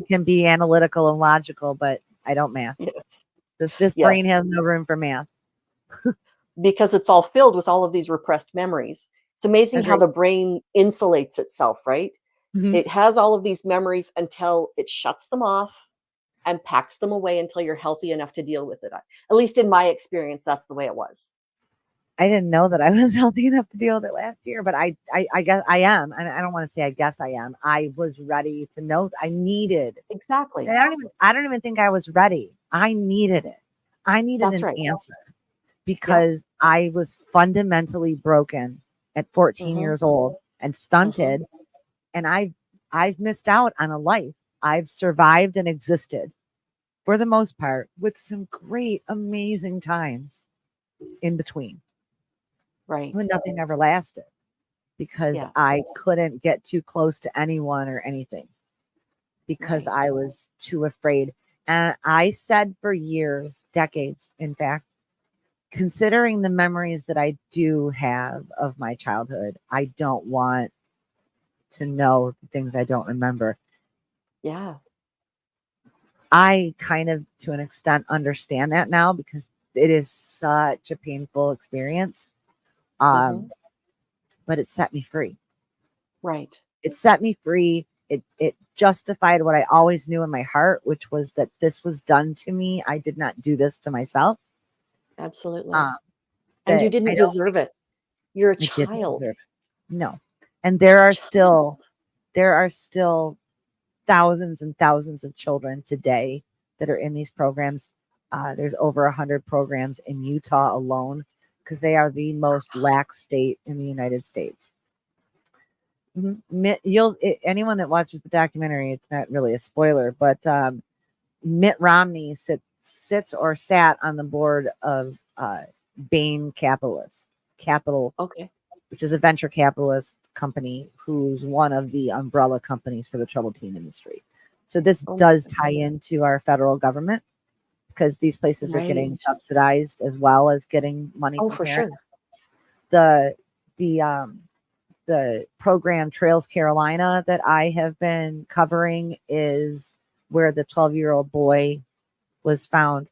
Speaker 2: can be analytical and logical, but I don't math.
Speaker 1: Yes.
Speaker 2: This brain has no room for math.
Speaker 1: Because it's all filled with all of these repressed memories. It's amazing how the brain insulates itself, right?
Speaker 2: Mm-hmm.
Speaker 1: It has all of these memories until it shuts them off and packs them away until you're healthy enough to deal with it. At least in my experience, that's the way it was.
Speaker 2: I didn't know that I was healthy enough to deal with it last year, but I guess I am. And I don't want to say I guess I am. I was ready to know. I needed.
Speaker 1: Exactly.
Speaker 2: I don't even think I was ready. I needed it. I needed an answer because I was fundamentally broken at 14 years old and stunted. And I've missed out on a life. I've survived and existed for the most part with some great, amazing times in between.
Speaker 1: Right.
Speaker 2: When nothing ever lasted because I couldn't get too close to anyone or anything because I was too afraid. And I said for years, decades, in fact, considering the memories that I do have of my childhood, I don't want to know the things I don't remember.
Speaker 1: Yeah.
Speaker 2: I kind of, to an extent, understand that now because it is such a painful experience. But it set me free.
Speaker 1: Right.
Speaker 2: It set me free. It justified what I always knew in my heart, which was that this was done to me. I did not do this to myself.
Speaker 1: Absolutely. And you didn't deserve it. You're a child.
Speaker 2: No. And there are still thousands and thousands of children today that are in these programs. There's over 100 programs in Utah alone because they are the most lax state in the United States. Anyone that watches the documentary, it's not really a spoiler, but Mitt Romney sits or sat on the board of Bain Capital.
Speaker 1: Okay.
Speaker 2: which is a venture capitalist company who's one of the umbrella companies for the troubled teen industry. So this does tie into our federal government because these places are getting subsidized as well as getting money from parents. Sure. The program Trails Carolina that I have been covering is where the 12-year-old boy was found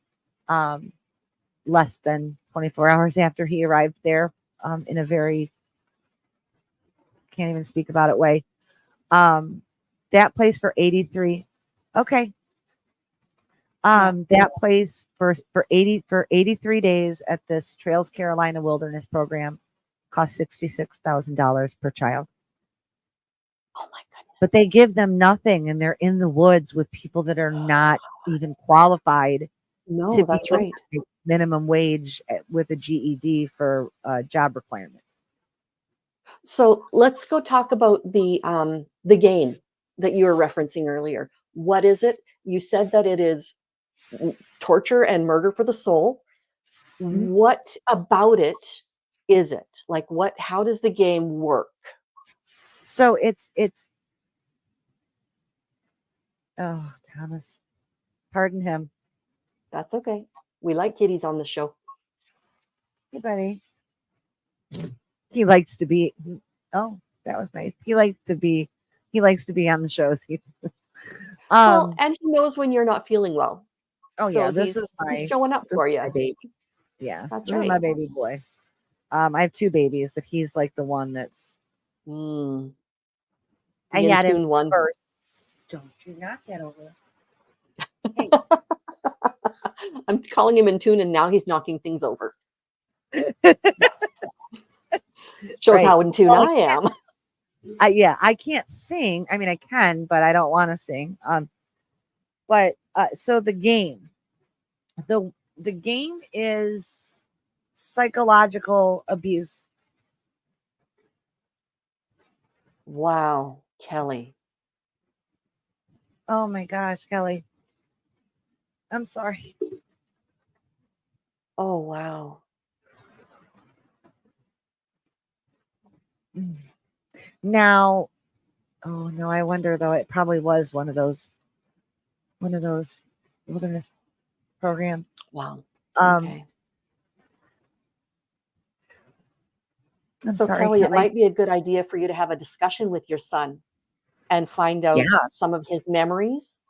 Speaker 2: less than 24 hours after he arrived there in a very, can't even speak about it way. That place for 83. Okay. That place for 83 days at this Trails Carolina Wilderness program cost $66,000 per child.
Speaker 1: Oh my goodness.
Speaker 2: But they give them nothing, and they're in the woods with people that are not even qualified
Speaker 1: to that's right.
Speaker 2: Minimum wage with a GED for job requirement.
Speaker 1: So let's go talk about the game that you were referencing earlier. What is it? You said that it is torture and murder for the soul. Mm-hmm. What about it is it? Like how does the game work?
Speaker 2: So it's oh, Thomas, pardon him.
Speaker 1: That's okay. We like kitties on the show.
Speaker 2: Hey, buddy. He likes to be. Oh, that was nice. He likes to be on the shows.
Speaker 1: Well, and he knows when you're not feeling well.
Speaker 2: Oh so yeah, he's
Speaker 1: showing up for you.
Speaker 2: My baby. Yeah,
Speaker 1: that's
Speaker 2: right. My baby boy. I have 2 babies, but he's like the one that's. I had him one first. Don't you knock that over. Hey.
Speaker 1: I'm calling him in tune, and now he's knocking things over. Shows how in tune I am.
Speaker 2: I can't sing. I mean, I can, but I don't want to sing. But so the game is psychological abuse.
Speaker 1: Wow, Kelly.
Speaker 2: Oh my gosh, Kelly. I'm sorry.
Speaker 1: Oh, wow.
Speaker 2: Now, oh no, I wonder though, it probably was one of those wilderness programs.
Speaker 1: Wow.
Speaker 2: Okay.
Speaker 1: So Kelly, it might be a good idea for you to have a discussion with your son and find out some of his memories.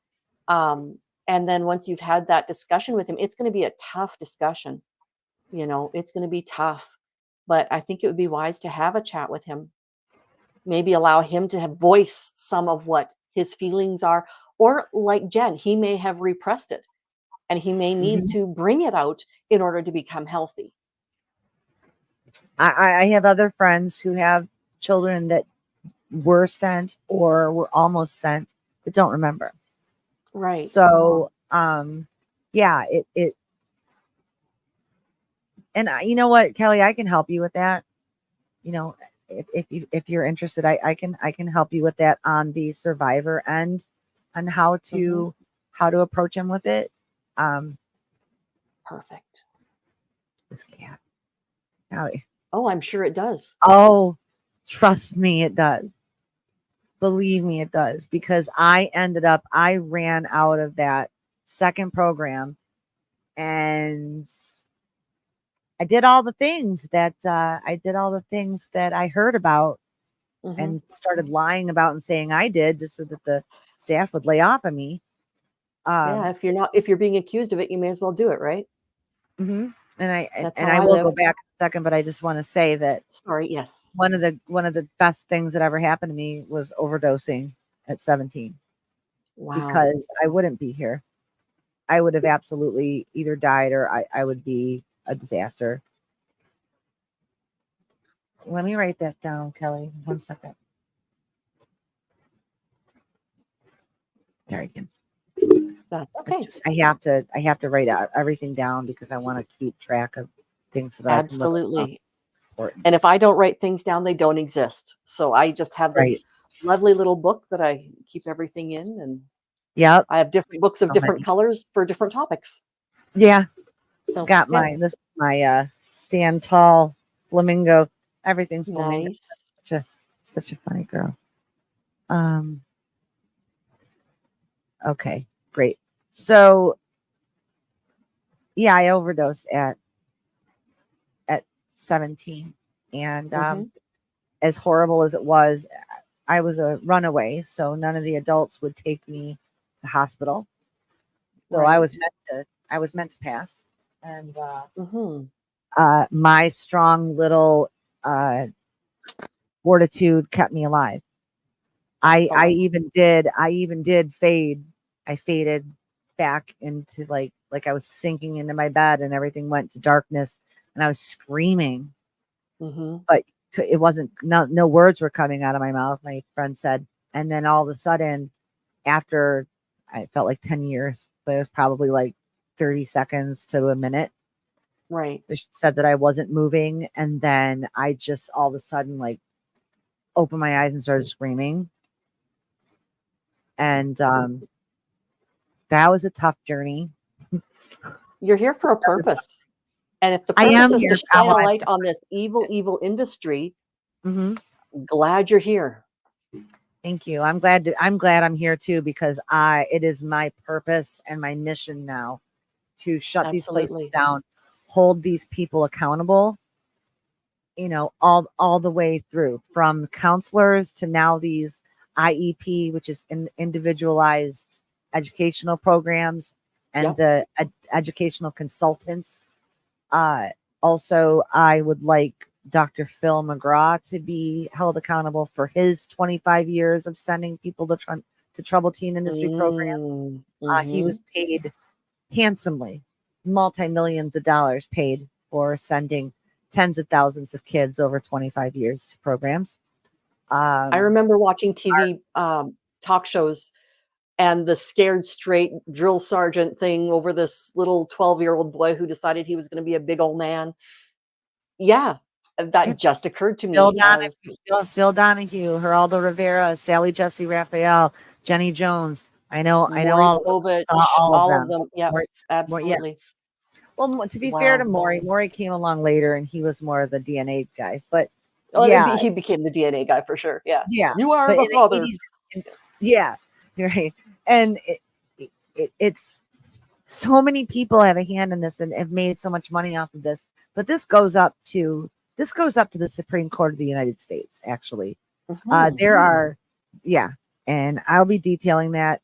Speaker 1: And then once you've had that discussion with him, it's going to be a tough discussion. You know, it's going to be tough. But I think it would be wise to have a chat with him. Maybe allow him to voice some of what his feelings are. Or like Jenn, he may have repressed it. And he may need to bring it out in order to become healthy.
Speaker 2: I have other friends who have children that were sent or were almost sent but don't remember.
Speaker 1: Right.
Speaker 2: So, yeah, it and you know what, Kelly, I can help you with that. You know, if you're interested, I can help you with that on the survivor end on how to approach him with it.
Speaker 1: Perfect.
Speaker 2: This cat. Now,
Speaker 1: oh, I'm sure it does.
Speaker 2: Oh, trust me, it does. Believe me, it does. Because I ran out of that second program and I did all the things that I heard about and started lying about and saying I did just so that the staff would lay off of me.
Speaker 1: Yeah, if you're being accused of it, you may as well do it, right?
Speaker 2: Mm-hmm. And I will go back a second, but I just want to say that.
Speaker 1: Sorry, yes.
Speaker 2: One of the best things that ever happened to me was overdosing at 17. Wow. Because I wouldn't be here. I would have absolutely either died or I would be a disaster. Let me write that down, Kelly. 1 second. There I can.
Speaker 1: That's okay.
Speaker 2: I have to write out everything down because I want to keep track of things that
Speaker 1: absolutely. And if I don't write things down, they don't exist. So I just have this lovely little book that I keep everything in, and I have different books of different colors for different topics.
Speaker 2: Yeah. So got this is my Stand Tall Flamingo Everything's full name.
Speaker 1: Nice.
Speaker 2: Such a funny girl. Okay, great. So yeah, I overdosed at 17. And as horrible as it was, I was a runaway, so none of the adults would take me to the hospital. So
Speaker 1: Right.
Speaker 2: I was meant to pass. And
Speaker 1: Mm-hmm.
Speaker 2: my strong little fortitude kept me alive. I
Speaker 1: Excellent.
Speaker 2: even did fade. I faded back into like I was sinking into my bed and everything went to darkness and I was screaming,
Speaker 1: Mm-hmm.
Speaker 2: but it wasn't, no words were coming out of my mouth, my friend said. And then all of a sudden, after, I felt like 10 years, but it was probably like 30 seconds to a minute.
Speaker 1: Right.
Speaker 2: She said that I wasn't moving. And then I just all of a sudden like opened my eyes and started screaming. And that was a tough journey.
Speaker 1: You're here for a purpose. And if the
Speaker 2: I
Speaker 1: purpose
Speaker 2: am
Speaker 1: is
Speaker 2: here.
Speaker 1: to shine a light on this evil industry, glad you're here.
Speaker 2: Thank you. I'm glad I'm here too, because it is my purpose and my mission now to shut these places down, hold these people accountable, you know, all the way through, from counselors to now these IEP, which is individualized educational programs, and the educational consultants. Also, I would like Dr. Phil McGraw to be held accountable for his 25 years of sending people to troubled teen industry programs. He was paid handsomely, multi-millions of dollars paid for sending tens of thousands of kids over 25 years to programs.
Speaker 1: I remember watching TV talk shows and the scared straight drill sergeant thing over this little 12-year-old boy who decided he was going to be a big old man. Yeah, that just occurred to me.
Speaker 2: Phil Donahue, Geraldo Rivera, Sally Jesse Raphael, Jenny Jones. I know all of them.
Speaker 1: Yeah, absolutely.
Speaker 2: Well, to be fair to Maury came along later and he was more of the DNA guy, but
Speaker 1: he became the DNA guy for sure. Yeah. You are
Speaker 2: but
Speaker 1: the father.
Speaker 2: Yeah, right. And it's so many people have a hand in this and have made so much money off of this, but this goes up to the Supreme Court of the United States. Actually, there are, and I'll be detailing that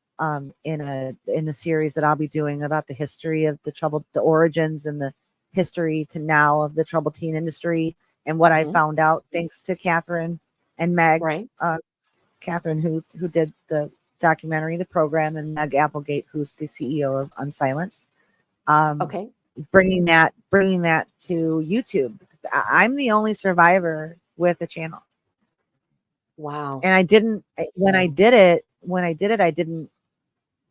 Speaker 2: in a series that I'll be doing about the history of the origins and the history to now of the troubled teen industry and what I found out thanks to Catherine and Meg.
Speaker 1: Right.
Speaker 2: Catherine, who did the documentary, the program, and Meg Applegate, who's the CEO of Unsilenced. Bringing that to YouTube. I'm the only survivor with a channel.
Speaker 1: Wow.
Speaker 2: And I didn't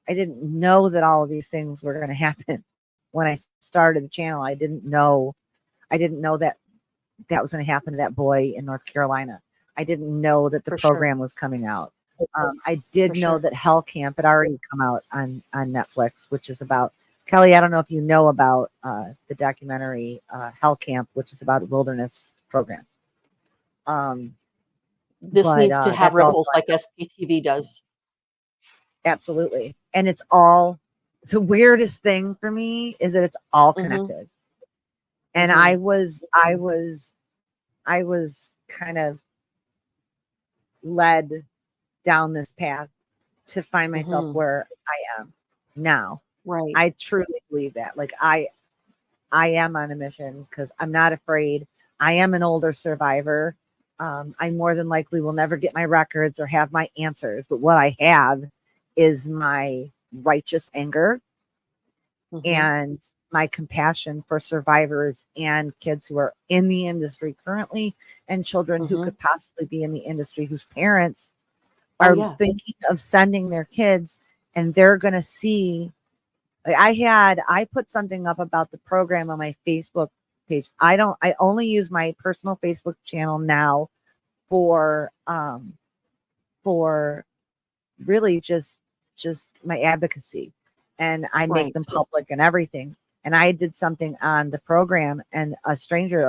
Speaker 2: know that all of these things were going to happen. When I started the channel, I didn't know that was going to happen to that boy in North Carolina. I didn't know that the program was coming out. I did know that Hell Camp had already come out on Netflix, which is about, Kelly, I don't know if you know about the documentary Hell Camp, which is about a wilderness program.
Speaker 1: This needs to have ripples like SPTV does.
Speaker 2: Absolutely. And it's the weirdest thing for me is that it's all connected. And I was kind of led down this path to find myself where I am now.
Speaker 1: Right.
Speaker 2: I truly believe that. Like I am on a mission because I'm not afraid. I am an older survivor. I more than likely will never get my records or have my answers, but what I have is my righteous anger and my compassion for survivors and kids who are in the industry currently and children who could possibly be in the industry whose parents are thinking of sending their kids, and they're going to see. Like I put something up about the program on my Facebook page. I only use my personal Facebook channel now for really just my advocacy, and I make them public and everything. And I did something on the program, and a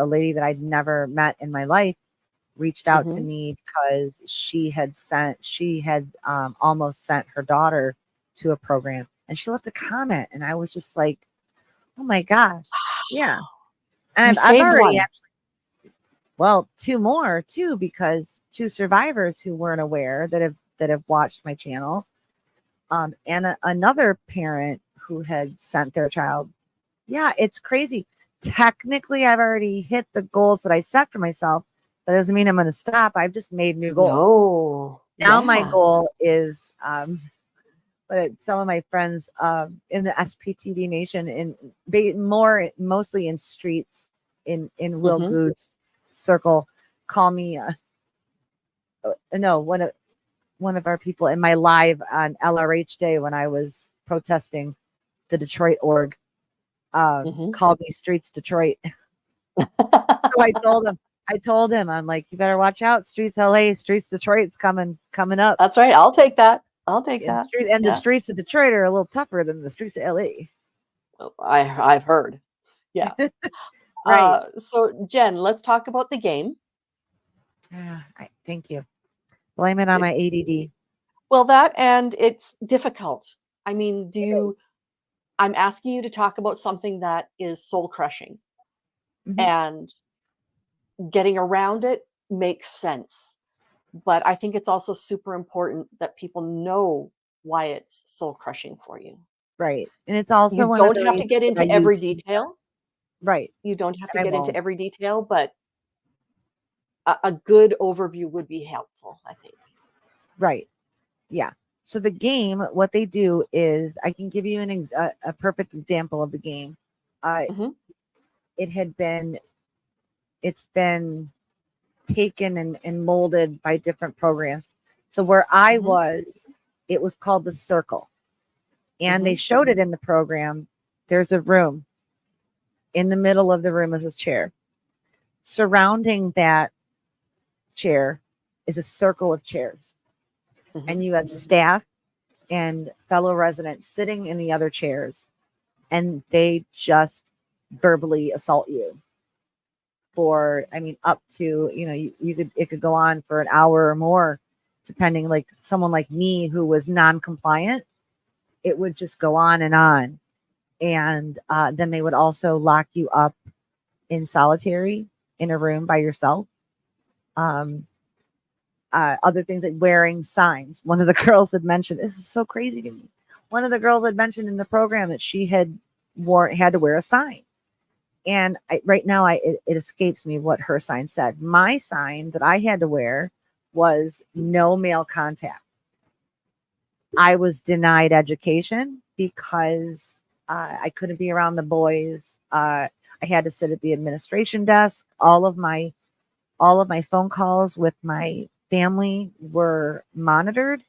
Speaker 2: lady that I'd never met in my life, reached out to
Speaker 1: Mhm.
Speaker 2: me because she had almost sent her daughter to a program, and she left a comment, and I was just like, oh my gosh, yeah.
Speaker 1: You
Speaker 2: And I've
Speaker 1: saved
Speaker 2: already
Speaker 1: one.
Speaker 2: well, two more too, because two survivors who weren't aware that have watched my channel, and another parent who had sent their child. Yeah, it's crazy. Technically, I've already hit the goals that I set for myself. That doesn't mean I'm going to stop. I've just made new goals.
Speaker 1: No.
Speaker 2: Now my
Speaker 1: Yeah.
Speaker 2: goal is, but some of my friends in the SPTV Nation, mostly in streets, in Will
Speaker 1: Mhm.
Speaker 2: Good's circle, call me. No, one of our people in my live on LRH Day when I was protesting the Detroit org,
Speaker 1: Mhm.
Speaker 2: called me Streets Detroit. So I told him, I'm like, you better watch out, Streets LA, Streets Detroit's coming up.
Speaker 1: That's right. I'll take that. I'll take that.
Speaker 2: The
Speaker 1: Yeah.
Speaker 2: streets of Detroit are a little tougher than the streets of LA.
Speaker 1: I've heard. Yeah.
Speaker 2: Right.
Speaker 1: So Jen, let's talk about the game.
Speaker 2: Thank you. Blame it on my ADD.
Speaker 1: Well, that and it's difficult. I mean, I'm asking you to talk about something that is soul crushing,
Speaker 2: Mhm.
Speaker 1: and getting around it makes sense. But I think it's also super important that people know why it's soul crushing for you.
Speaker 2: Right. And it's also
Speaker 1: You
Speaker 2: one of
Speaker 1: don't
Speaker 2: the
Speaker 1: have to
Speaker 2: reasons
Speaker 1: get
Speaker 2: that I
Speaker 1: into every
Speaker 2: use.
Speaker 1: detail.
Speaker 2: Right.
Speaker 1: You don't have to
Speaker 2: I
Speaker 1: get into
Speaker 2: won't.
Speaker 1: every detail, but a good overview would be helpful, I think.
Speaker 2: Right. Yeah. So the game, what they do is, I can give you a perfect example of the game.
Speaker 1: Mhm.
Speaker 2: It's been taken and molded by different programs. So where I
Speaker 1: Mhm.
Speaker 2: was, it was called the Circle, and they
Speaker 1: Mhm.
Speaker 2: showed it in the program. There's a room. In the middle of the room is a chair. Surrounding that chair is a circle of chairs,
Speaker 1: Mhm.
Speaker 2: and you have staff and fellow residents sitting in the other chairs, and they just verbally assault you for, I mean, up to, it could go on for an hour or more, depending. Like someone like me who was non-compliant, it would just go on and on. And then they would also lock you up in solitary in a room by yourself. Um, Other things like wearing signs. One of the girls had mentioned, this is so crazy to me. One of the girls had mentioned in the program that she had to wear a sign. And right now, it escapes me what her sign said. My sign that I had to wear was no male contact. I was denied education because I couldn't be around the boys. I had to sit at the administration desk. All of my phone calls with my family were monitored.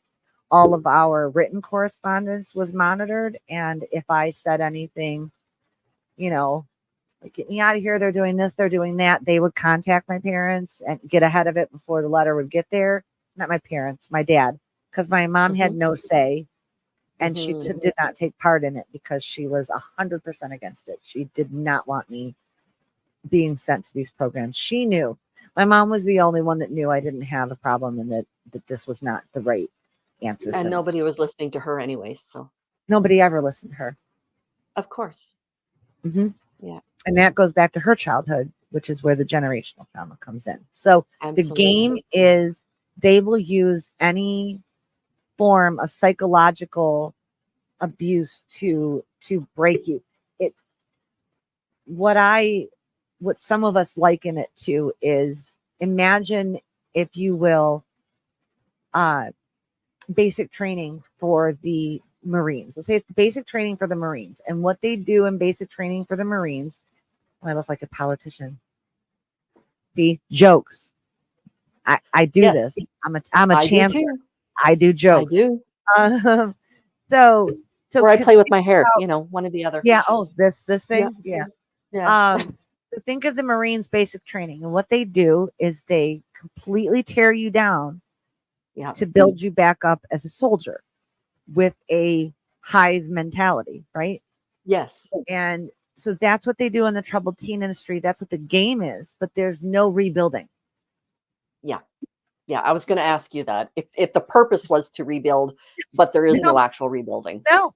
Speaker 2: All of our written correspondence was monitored. And if I said anything, like, get me out of here, they're doing this, they're doing that, they would contact my parents and get ahead of it before the letter would get there. Not my parents, my dad, because my mom had
Speaker 1: Mhm.
Speaker 2: no say, and she
Speaker 1: Mhm.
Speaker 2: did not take part in it because she was 100% against it. She did not want me being sent to these programs. She knew. My mom was the only one that knew I didn't have a problem, and that this was not the right answer for
Speaker 1: And
Speaker 2: me.
Speaker 1: nobody was listening to her anyway, so
Speaker 2: Nobody ever listened to her.
Speaker 1: of course.
Speaker 2: Mm-hmm.
Speaker 1: Yeah.
Speaker 2: And that goes back to her childhood, which is where the generational trauma comes in. So the
Speaker 1: Absolutely.
Speaker 2: game is, they will use any form of psychological abuse to break you. It what some of us liken it to is, imagine, if you will, basic training for the Marines. Let's say it's basic training for the Marines, and what they do in basic training for the Marines. I look like a politician. See, jokes. I do
Speaker 1: Yes,
Speaker 2: this. I'm a
Speaker 1: I do
Speaker 2: Chandler.
Speaker 1: too.
Speaker 2: I do
Speaker 1: I
Speaker 2: jokes.
Speaker 1: do.
Speaker 2: Um, so
Speaker 1: Or I play with my
Speaker 2: think
Speaker 1: hair,
Speaker 2: about,
Speaker 1: one or the other.
Speaker 2: yeah. Oh, this
Speaker 1: Yeah.
Speaker 2: thing. Yeah.
Speaker 1: Yeah.
Speaker 2: So think of the Marines basic training, and what they do is they completely tear you down
Speaker 1: Yeah.
Speaker 2: to build you back up as a soldier with a hive mentality, right?
Speaker 1: Yes.
Speaker 2: And so that's what they do in the troubled teen industry. That's what the game is, but there's no rebuilding.
Speaker 1: Yeah. Yeah. I was going to ask you that if the purpose was to rebuild, but there is
Speaker 2: No,
Speaker 1: no actual rebuilding.
Speaker 2: no.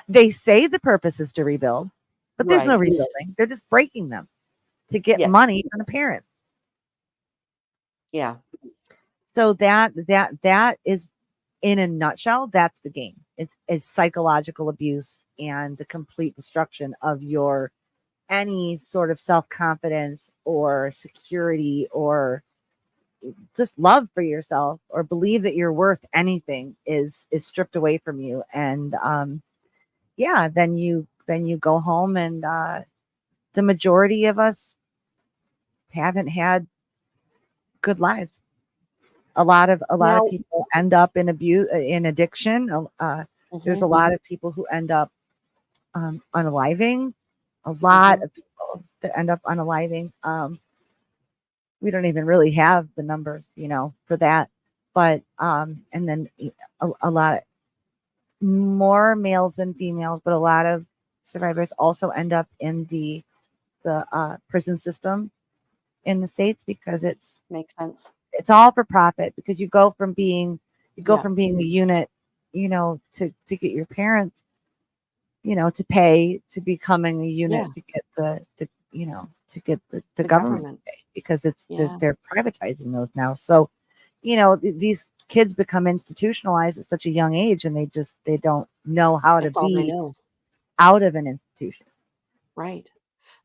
Speaker 2: They say the purpose is to rebuild, but there's no
Speaker 1: Right.
Speaker 2: rebuilding. They're just breaking them to get
Speaker 1: Yes.
Speaker 2: money from the parents.
Speaker 1: Yeah.
Speaker 2: So that is, in a nutshell, that's the game. It's psychological abuse and the complete destruction of your any sort of self-confidence or security or just love for yourself or believe that you're worth anything is stripped away from you. And yeah, then you go home and the majority of us haven't had good lives. A lot of
Speaker 1: Now,
Speaker 2: people end up in abuse, in addiction. There's a
Speaker 1: mhm,
Speaker 2: lot of people who end up unaliving. A lot
Speaker 1: mhm.
Speaker 2: of people that end up unaliving. We don't even really have the numbers, for that. But and then a lot more males than females, but a lot of survivors also end up in the prison system in the States because
Speaker 1: Makes sense.
Speaker 2: it's all for profit, because you go from being
Speaker 1: Yeah.
Speaker 2: a unit, to get your parents, to pay, to becoming a unit
Speaker 1: Yeah.
Speaker 2: to get to get the
Speaker 1: The
Speaker 2: government
Speaker 1: government.
Speaker 2: to pay, because
Speaker 1: Yeah.
Speaker 2: they're privatizing those now. So, these kids become institutionalized at such a young age, and they don't know how to
Speaker 1: That's all they
Speaker 2: be
Speaker 1: know.
Speaker 2: out of an institution.
Speaker 1: Right.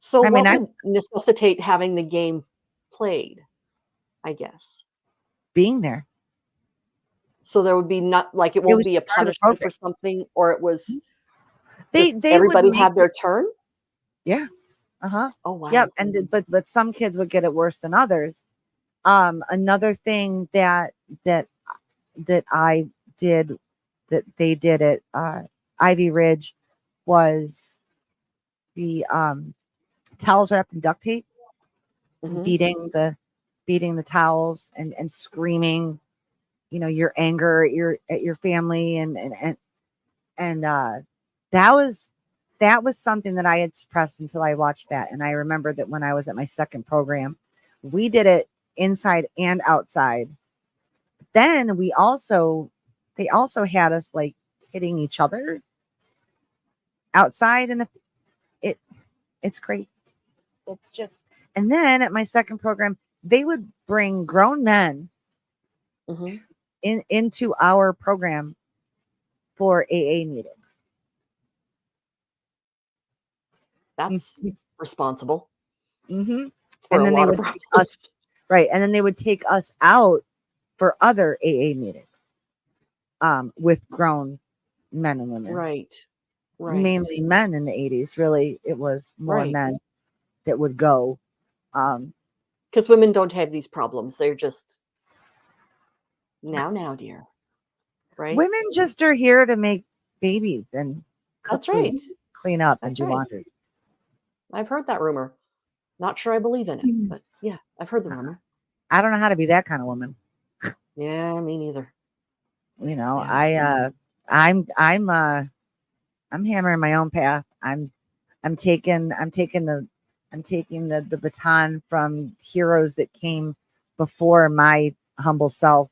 Speaker 1: So
Speaker 2: I mean,
Speaker 1: what
Speaker 2: I'm
Speaker 1: would necessitate having the game played, I guess?
Speaker 2: being there.
Speaker 1: So there would be not like it
Speaker 2: It
Speaker 1: won't
Speaker 2: was
Speaker 1: be a
Speaker 2: part of the
Speaker 1: punishment
Speaker 2: program.
Speaker 1: for something, or it was just
Speaker 2: They would
Speaker 1: everybody
Speaker 2: make
Speaker 1: had their turn?
Speaker 2: yeah. Uh-huh.
Speaker 1: Oh, wow.
Speaker 2: Yep. And but some kids would get it worse than others. Another thing that I did, that they did at Ivy Ridge, was the towels wrapped in duct tape,
Speaker 1: Mhm.
Speaker 2: beating the towels and screaming, your anger at your family, and that was something that I had suppressed until I watched that. And I remember that when I was at my second program, we did it inside and outside. Then they also had us like hitting each other outside, and it it's great. It's just, and then at my second program, they would bring grown men
Speaker 1: Mhm.
Speaker 2: into our program for AA meetings.
Speaker 1: That's responsible
Speaker 2: Mm-hmm.
Speaker 1: for
Speaker 2: And
Speaker 1: a
Speaker 2: then they
Speaker 1: lot of
Speaker 2: would take us,
Speaker 1: problems.
Speaker 2: right, and then they would take us out for other AA meetings, with grown men and women,
Speaker 1: Right. Right.
Speaker 2: mainly men in the 80s. Really, it was more
Speaker 1: Right.
Speaker 2: men that would go. Um,
Speaker 1: Because women don't have these problems. They're just now, dear. Right?
Speaker 2: Women just are here to make babies and cook
Speaker 1: That's
Speaker 2: food,
Speaker 1: right.
Speaker 2: clean up, and
Speaker 1: That's
Speaker 2: do
Speaker 1: right.
Speaker 2: laundry.
Speaker 1: I've heard that rumor. Not sure I believe in it, but yeah, I've heard the rumor.
Speaker 2: I don't know how to be that kind of woman.
Speaker 1: Yeah, me neither. Yeah.
Speaker 2: I'm hammering my own path. I'm taking the baton from heroes that came before my humble self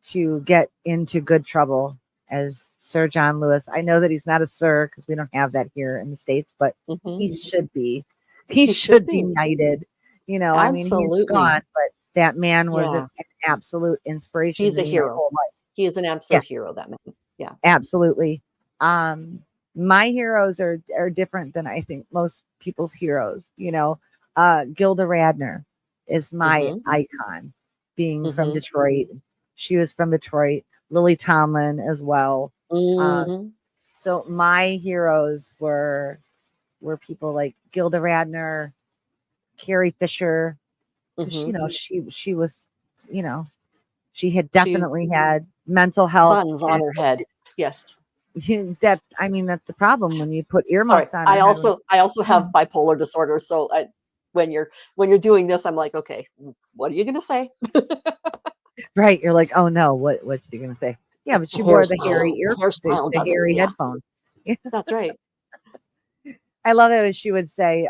Speaker 2: to get into good trouble, as Sir John Lewis. I know that he's not a sir because we don't have that here in the States, but
Speaker 1: Mhm.
Speaker 2: he should be. He
Speaker 1: He should
Speaker 2: should be
Speaker 1: be.
Speaker 2: knighted. I mean, he's
Speaker 1: Absolutely.
Speaker 2: gone, but that man was
Speaker 1: Yeah.
Speaker 2: an absolute inspiration
Speaker 1: He's
Speaker 2: to
Speaker 1: a
Speaker 2: me my
Speaker 1: hero.
Speaker 2: whole life.
Speaker 1: He is an
Speaker 2: Yeah,
Speaker 1: absolute hero, that man. Yeah.
Speaker 2: absolutely. My heroes are different than I think most people's heroes. Gilda Radner is my
Speaker 1: Mhm.
Speaker 2: icon, being from
Speaker 1: Mhm.
Speaker 2: Detroit. She was from Detroit. Lily Tomlin as well. Uh,
Speaker 1: Mhm.
Speaker 2: so my heroes were people like Gilda Radner, Carrie Fisher, because
Speaker 1: Mhm.
Speaker 2: she was, you know, she had
Speaker 1: She's
Speaker 2: definitely had mental health.
Speaker 1: buns on her head. Yes.
Speaker 2: That's the problem when you put
Speaker 1: Sorry.
Speaker 2: earmuffs on
Speaker 1: I
Speaker 2: your head.
Speaker 1: also I also have bipolar disorder, so when you're doing this, I'm like, okay, what are you gonna say?
Speaker 2: Right, you're like, oh no, what's she gonna say? Yeah,
Speaker 1: It's
Speaker 2: but
Speaker 1: the
Speaker 2: she wore the hairy
Speaker 1: hairstyle. The hairstyle
Speaker 2: the
Speaker 1: does it.
Speaker 2: hairy
Speaker 1: Yeah,
Speaker 2: headphone.
Speaker 1: that's right.
Speaker 2: I love it when she would say,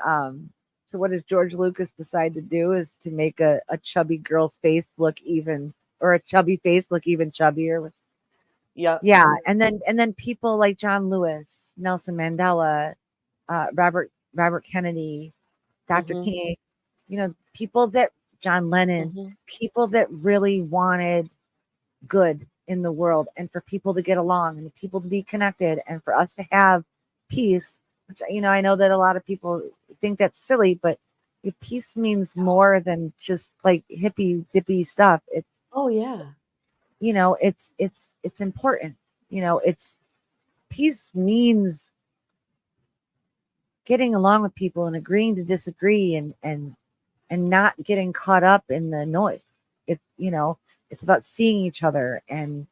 Speaker 2: So what does George Lucas decide to do is to make a chubby girl's face look even, or a chubby face look even chubbier.
Speaker 1: Yeah.
Speaker 2: Yeah, and then people like John Lewis, Nelson Mandela, Robert Kennedy, Dr.
Speaker 1: Mhm.
Speaker 2: King, people that John Lennon,
Speaker 1: Mhm.
Speaker 2: people that really wanted good in the world and for people to get along and people to be connected and for us to have peace, which I know that a lot of people think that's silly, but peace means more than just like hippy dippy stuff.
Speaker 1: Oh yeah.
Speaker 2: It's important. It's peace means getting along with people and agreeing to disagree and not getting caught up in the noise. It's about seeing each other and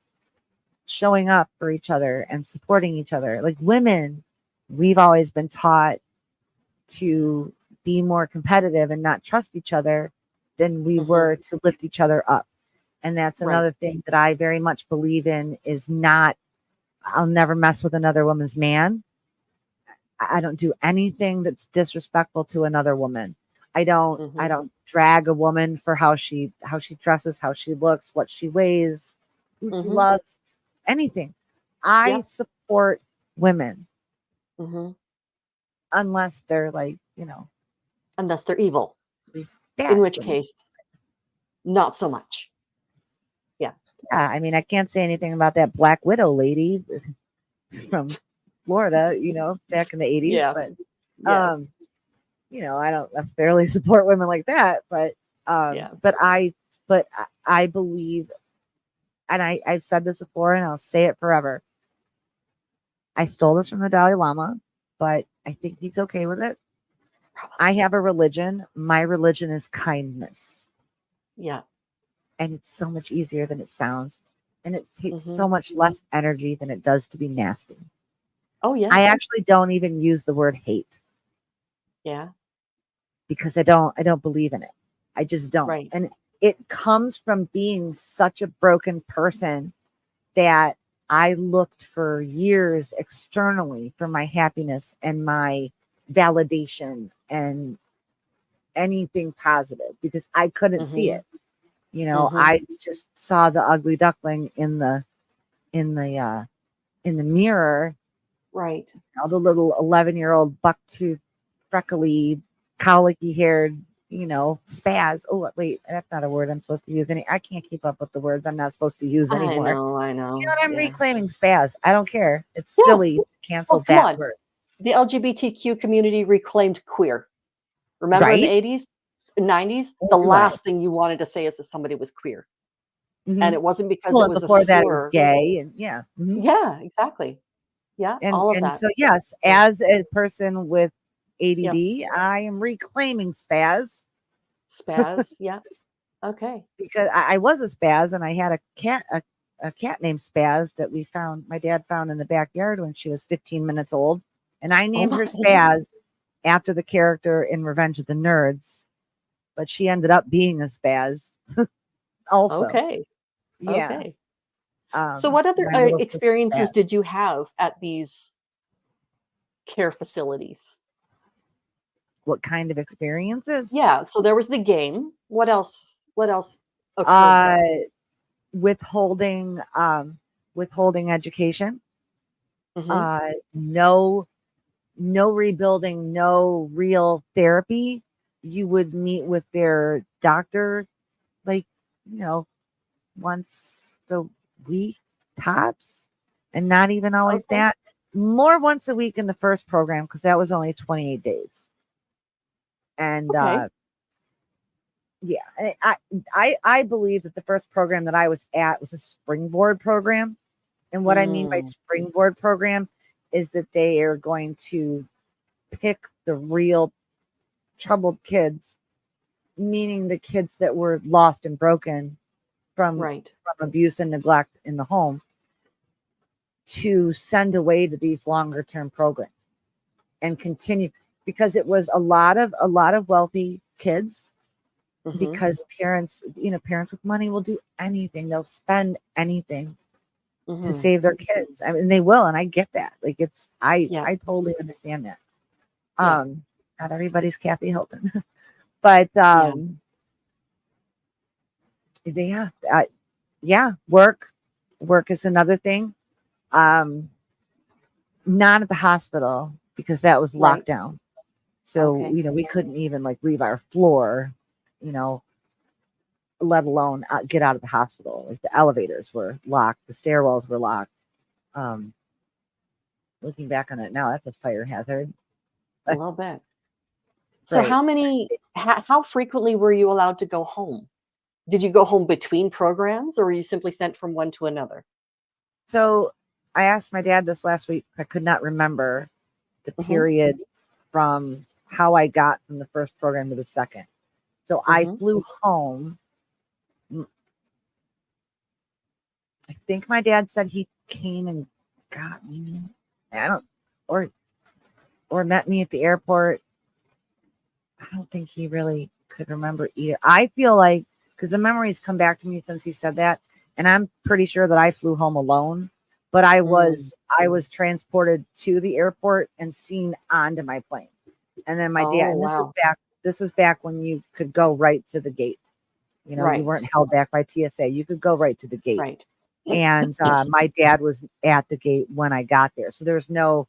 Speaker 2: showing up for each other and supporting each other. Like women, we've always been taught to be more competitive and not trust each other than we were to lift each other up. And that's
Speaker 1: Right.
Speaker 2: another thing that I very much believe in is not, I'll never mess with another woman's man. I don't do anything that's disrespectful to another woman. I don't drag a woman for how she dresses, how she looks, what she weighs, who she loves, anything. I support women unless they're like,
Speaker 1: Unless they're evil,
Speaker 2: bad
Speaker 1: in which
Speaker 2: women.
Speaker 1: case, not so much. Yeah.
Speaker 2: Yeah, I mean, I can't say anything about that Black Widow lady from Florida, back in the 80s,
Speaker 1: Yeah.
Speaker 2: but
Speaker 1: Yeah.
Speaker 2: I don't necessarily support women like that, but I believe, and I've said this before and I'll say it forever. I stole this from the Dalai Lama, but I think he's okay with it. I have a religion. My religion is kindness.
Speaker 1: Yeah.
Speaker 2: And it's so much easier than it sounds. And it takes so much less energy than it does to be nasty.
Speaker 1: Oh yeah.
Speaker 2: I actually don't even use the word hate.
Speaker 1: Yeah.
Speaker 2: Because I don't believe in it. I just don't.
Speaker 1: Right.
Speaker 2: And it comes from being such a broken person that I looked for years externally for my happiness and my validation and anything positive because I couldn't see it. I just saw the ugly duckling in the mirror.
Speaker 1: Right.
Speaker 2: The little 11-year-old buck-toothed, freckly, colicky haired, spaz. Oh, wait, that's not a word I'm supposed to use. I can't keep up with the words I'm not supposed to use anymore.
Speaker 1: I know.
Speaker 2: You know what? I'm reclaiming spaz. I don't care. It's silly to cancel that word.
Speaker 1: The LGBTQ community reclaimed queer. Remember in the 80s, 90s, the last thing you wanted to say is that somebody was queer. And it wasn't because it was
Speaker 2: before
Speaker 1: a
Speaker 2: that it
Speaker 1: slur.
Speaker 2: was gay and
Speaker 1: Yeah, exactly. Yeah, all of that.
Speaker 2: So yes, as a person with ADD, I am reclaiming spaz.
Speaker 1: Spaz, yeah. Okay.
Speaker 2: Because I was a spaz and I had a cat named Spaz that my dad found in the backyard when she was 15 minutes old. And I named her Spaz after the character in Revenge of the Nerds, but she ended up being a spaz also.
Speaker 1: Okay.
Speaker 2: Yeah.
Speaker 1: Okay. So what other experiences did you have at these care facilities?
Speaker 2: What kind of experiences?
Speaker 1: Yeah. So there was the game. What else? Occurred?
Speaker 2: Withholding education. No rebuilding, no real therapy. You would meet with their doctor, like, once the week tops, and not even always that. More once a week in the first program because that was only 28 days. And I believe that the first program that I was at was a springboard program. And what I mean by springboard program is that they are going to pick the real troubled kids, meaning the kids that were lost and broken from abuse and neglect in the home, to send away to these longer term programs and continue, because it was a lot of wealthy kids. Because parents with money will do anything. They'll spend anything to save their kids. I mean, they will. And I get that. Like I totally understand that. Not everybody's Kathy Hilton, but yeah, yeah, work is another thing. Not at the hospital because that was locked down. So,
Speaker 1: Okay.
Speaker 2: we couldn't even like leave our floor, let alone get out of the hospital. Like the elevators were locked, the stairwells were locked. Looking back on it now, that's a fire hazard.
Speaker 1: A little bit. So
Speaker 2: Right.
Speaker 1: how frequently were you allowed to go home? Did you go home between programs or were you simply sent from one to another?
Speaker 2: So I asked my dad this last week. I could not remember the
Speaker 1: Mm-hmm.
Speaker 2: period from how I got from the first program to the second. So I flew home. I think my dad said he came and got me. I don't, or met me at the airport. I don't think he really could remember either. I feel like, because the memories come back to me since he said that, and I'm pretty sure that I flew home alone, but I was transported to the airport and seen onto my plane. And then my dad, and this was back when you could go right to the gate. You weren't held back by TSA. You could go right to the gate.
Speaker 1: Right.
Speaker 2: And my dad was at the gate when I got there. So there's no,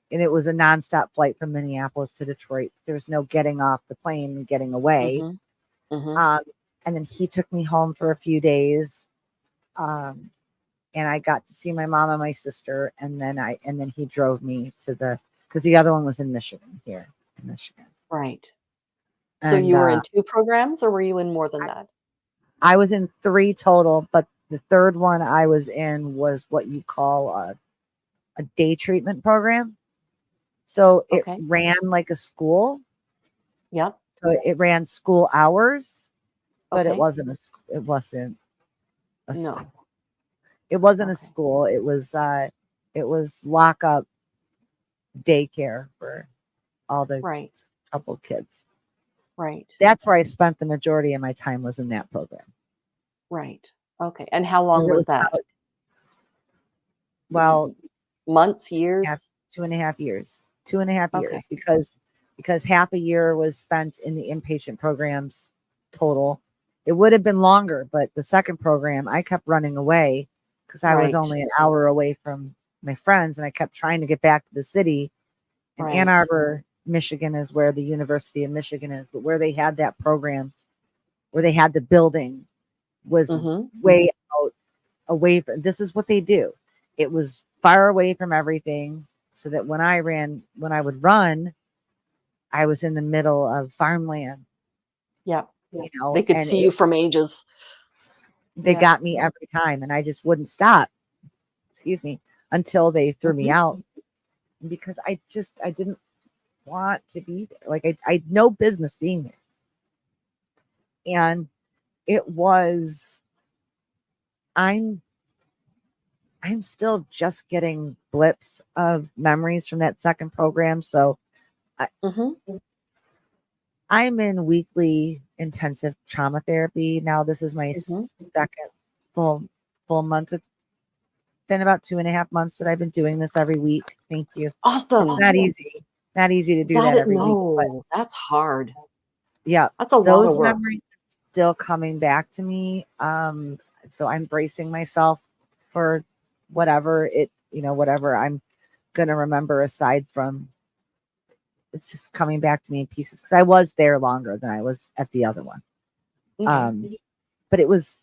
Speaker 2: and it was a nonstop flight from Minneapolis to Detroit. There's no getting off the plane and getting away. And then he took me home for a few days. And I got to see my mom and my sister. And then he drove me to because the other one was in Michigan, here in Michigan.
Speaker 1: Right. So
Speaker 2: and,
Speaker 1: you were in 2 programs or were you in more than that?
Speaker 2: I was in 3 total, but the third one I was in was what you call a day treatment program. So it ran like a school.
Speaker 1: Yep.
Speaker 2: So it ran school hours, but it wasn't a school.
Speaker 1: No.
Speaker 2: It wasn't a school. It was lock up daycare for all the troubled kids.
Speaker 1: Right.
Speaker 2: That's where I spent the majority of my time, was in that program.
Speaker 1: Right. Okay. And how long was that?
Speaker 2: Well,
Speaker 1: months, years?
Speaker 2: 2.5 years. 2.5 years, because half a year was spent in the inpatient programs total. It would have been longer, but the second program, I kept running away because I was only an hour away from my friends, and I kept trying to get back to the city. And Ann Arbor, Michigan is where the University of Michigan is, but where they had that program, where they had the building, was way out away from. This is what they do. It was far away from everything, so that when I would run, I was in the middle of farmland.
Speaker 1: Yeah. They could see you from ages.
Speaker 2: They got me every time, and I just wouldn't stop. Excuse me, until they threw me out, because I didn't want to be there. Like I had no business being there. And it was, I'm still just getting blips of memories from that second program. So I'm in weekly intensive trauma therapy. Now this is my second full month. It's been about 2.5 months that I've been doing this every week. Thank you.
Speaker 1: Awesome.
Speaker 2: It's not easy. Not easy to do that every week. But
Speaker 1: that's hard.
Speaker 2: Yeah.
Speaker 1: That's a lot of work.
Speaker 2: Memories are still coming back to me. So I'm bracing myself for whatever I'm gonna remember, aside from it's just coming back to me in pieces, because I was there longer than I was at the other one. But it was,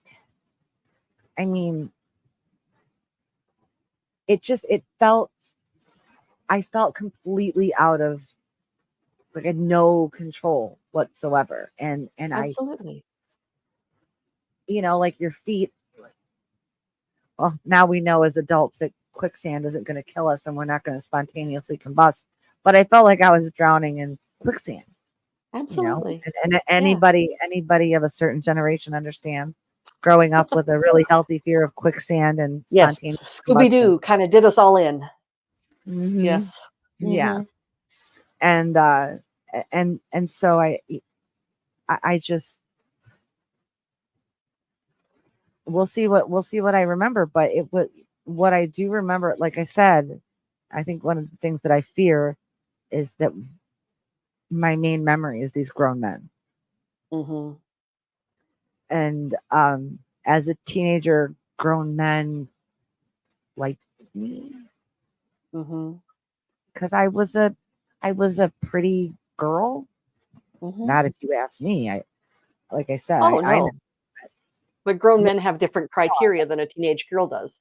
Speaker 2: I mean, I felt completely out of, like, I had no control whatsoever. And
Speaker 1: Absolutely.
Speaker 2: Like your feet, well, now we know as adults that quicksand isn't going to kill us and we're not going to spontaneously combust. But I felt like I was drowning in quicksand.
Speaker 1: Absolutely.
Speaker 2: And anybody of a certain generation understands, growing up with a really healthy fear of quicksand and spontaneous
Speaker 1: Scooby-Doo kind of did us all in. Yes.
Speaker 2: Yeah. And so I just, we'll see what I remember, but what I do remember, like I said, I think one of the things that I fear is that my main memory is these grown men.
Speaker 1: Mm-hmm.
Speaker 2: And as a teenager, grown men liked me
Speaker 1: Mm-hmm.
Speaker 2: because I was a pretty girl.
Speaker 1: Mm-hmm.
Speaker 2: Not if you ask me. Like I said,
Speaker 1: Oh
Speaker 2: I know.
Speaker 1: no. But grown men have different criteria than a teenage girl does.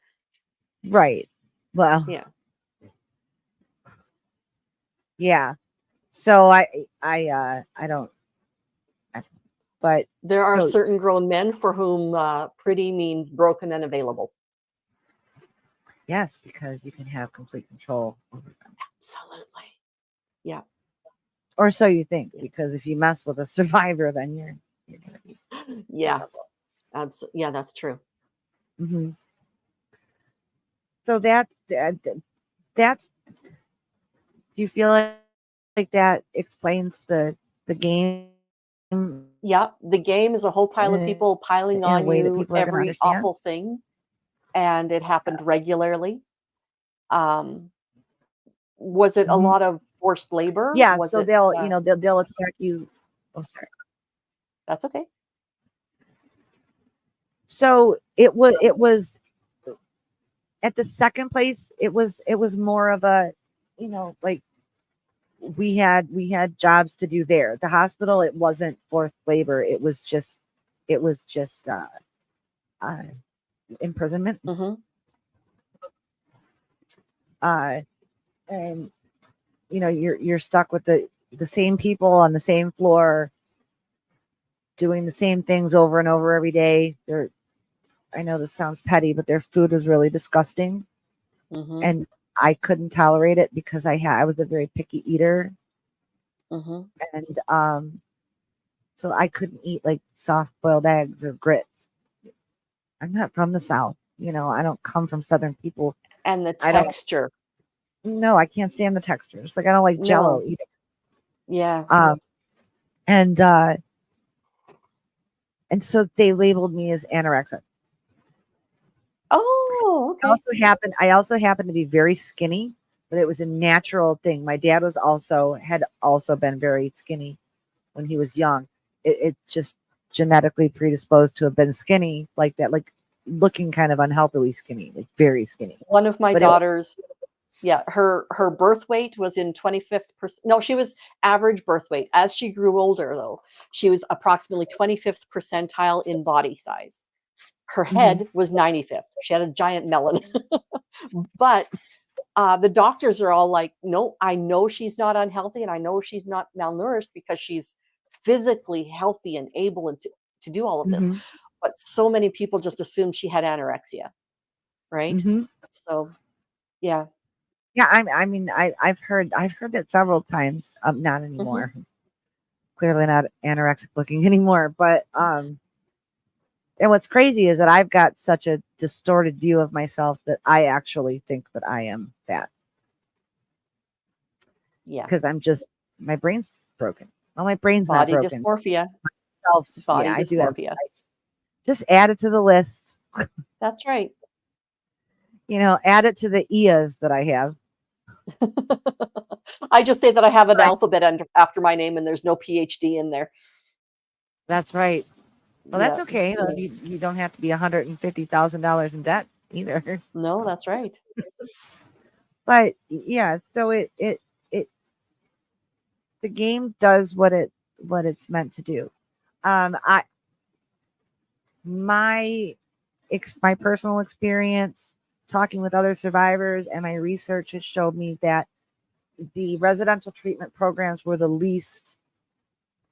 Speaker 2: Right. Well,
Speaker 1: Yeah.
Speaker 2: yeah. So I don't. But
Speaker 1: There are
Speaker 2: so
Speaker 1: certain grown men for whom pretty means broken and available.
Speaker 2: yes, because you can have complete control over them,
Speaker 1: Absolutely. Yeah.
Speaker 2: or so you think. Because if you mess with a survivor, then you're gonna be
Speaker 1: Yeah.
Speaker 2: miserable.
Speaker 1: Absolutely. Yeah, that's true.
Speaker 2: Hmm. So that's. Do you feel like that explains the game
Speaker 1: Yeah. The game is a whole pile of
Speaker 2: in,
Speaker 1: people piling
Speaker 2: in a
Speaker 1: on
Speaker 2: way that
Speaker 1: you
Speaker 2: people are going to
Speaker 1: every
Speaker 2: understand?
Speaker 1: awful thing. And it happened regularly. Um, was it a
Speaker 2: Hmm.
Speaker 1: lot of forced labor?
Speaker 2: Yeah.
Speaker 1: Was
Speaker 2: So
Speaker 1: it,
Speaker 2: they'll attack you. Oh, sorry.
Speaker 1: that's okay.
Speaker 2: So it was at the second place. It was more of a, like we had jobs to do there. At the hospital, it wasn't forced labor. It was just uh, imprisonment.
Speaker 1: Mm-hmm.
Speaker 2: Uh, and you're stuck with the same people on the same floor doing the same things over and over every day. I know this sounds petty, but their food was really disgusting,
Speaker 1: Mm-hmm.
Speaker 2: and I couldn't tolerate it because I was a very picky eater,
Speaker 1: Mm-hmm.
Speaker 2: and so I couldn't eat like soft boiled eggs or grits. I'm not from the South, I don't come from Southern people.
Speaker 1: And the
Speaker 2: I don't
Speaker 1: texture.
Speaker 2: No, I can't stand the textures. Like I don't like Jello
Speaker 1: No.
Speaker 2: either.
Speaker 1: Yeah.
Speaker 2: And so they labeled me as anorexic.
Speaker 1: Oh,
Speaker 2: I
Speaker 1: okay.
Speaker 2: also happened to be very skinny, but it was a natural thing. My dad had also been very skinny when he was young. It just genetically predisposed to have been skinny like that, like looking kind of unhealthily skinny, like very skinny.
Speaker 1: One of my
Speaker 2: But it
Speaker 1: daughters, yeah, her birth weight was in 25th percent. No, she was average birth weight. As she grew older, though, she was approximately 25th percentile in body size. Her
Speaker 2: Mhm,
Speaker 1: head was 95th. She had a giant melon. But the doctors are all like, no, I know she's not unhealthy and I know she's not malnourished because she's physically healthy and able and to do all of this.
Speaker 2: mhm,
Speaker 1: But so many people just assumed she had anorexia, right?
Speaker 2: mhm.
Speaker 1: So, yeah.
Speaker 2: Yeah, I mean, I've heard that several times. Not
Speaker 1: Hmm.
Speaker 2: anymore. Clearly not anorexic looking anymore. But and what's crazy is that I've got such a distorted view of myself that I actually think that I am fat
Speaker 1: Yeah.
Speaker 2: because my brain's broken. Well, my brain's not
Speaker 1: Body
Speaker 2: broken.
Speaker 1: dysmorphia.
Speaker 2: Yeah,
Speaker 1: Body
Speaker 2: I do have.
Speaker 1: dysmorphia.
Speaker 2: Just add it to the list.
Speaker 1: That's right.
Speaker 2: Add it to the EAs that I have.
Speaker 1: I just say that I have an
Speaker 2: Right.
Speaker 1: alphabet after my name and there's no PhD in there.
Speaker 2: That's right. Well, that's
Speaker 1: Yeah.
Speaker 2: okay. You don't have to be $150,000 in debt either.
Speaker 1: No, that's right.
Speaker 2: But yeah, so it the game does what it's meant to do. I my my personal experience talking with other survivors and my research has showed me that the residential treatment programs were the least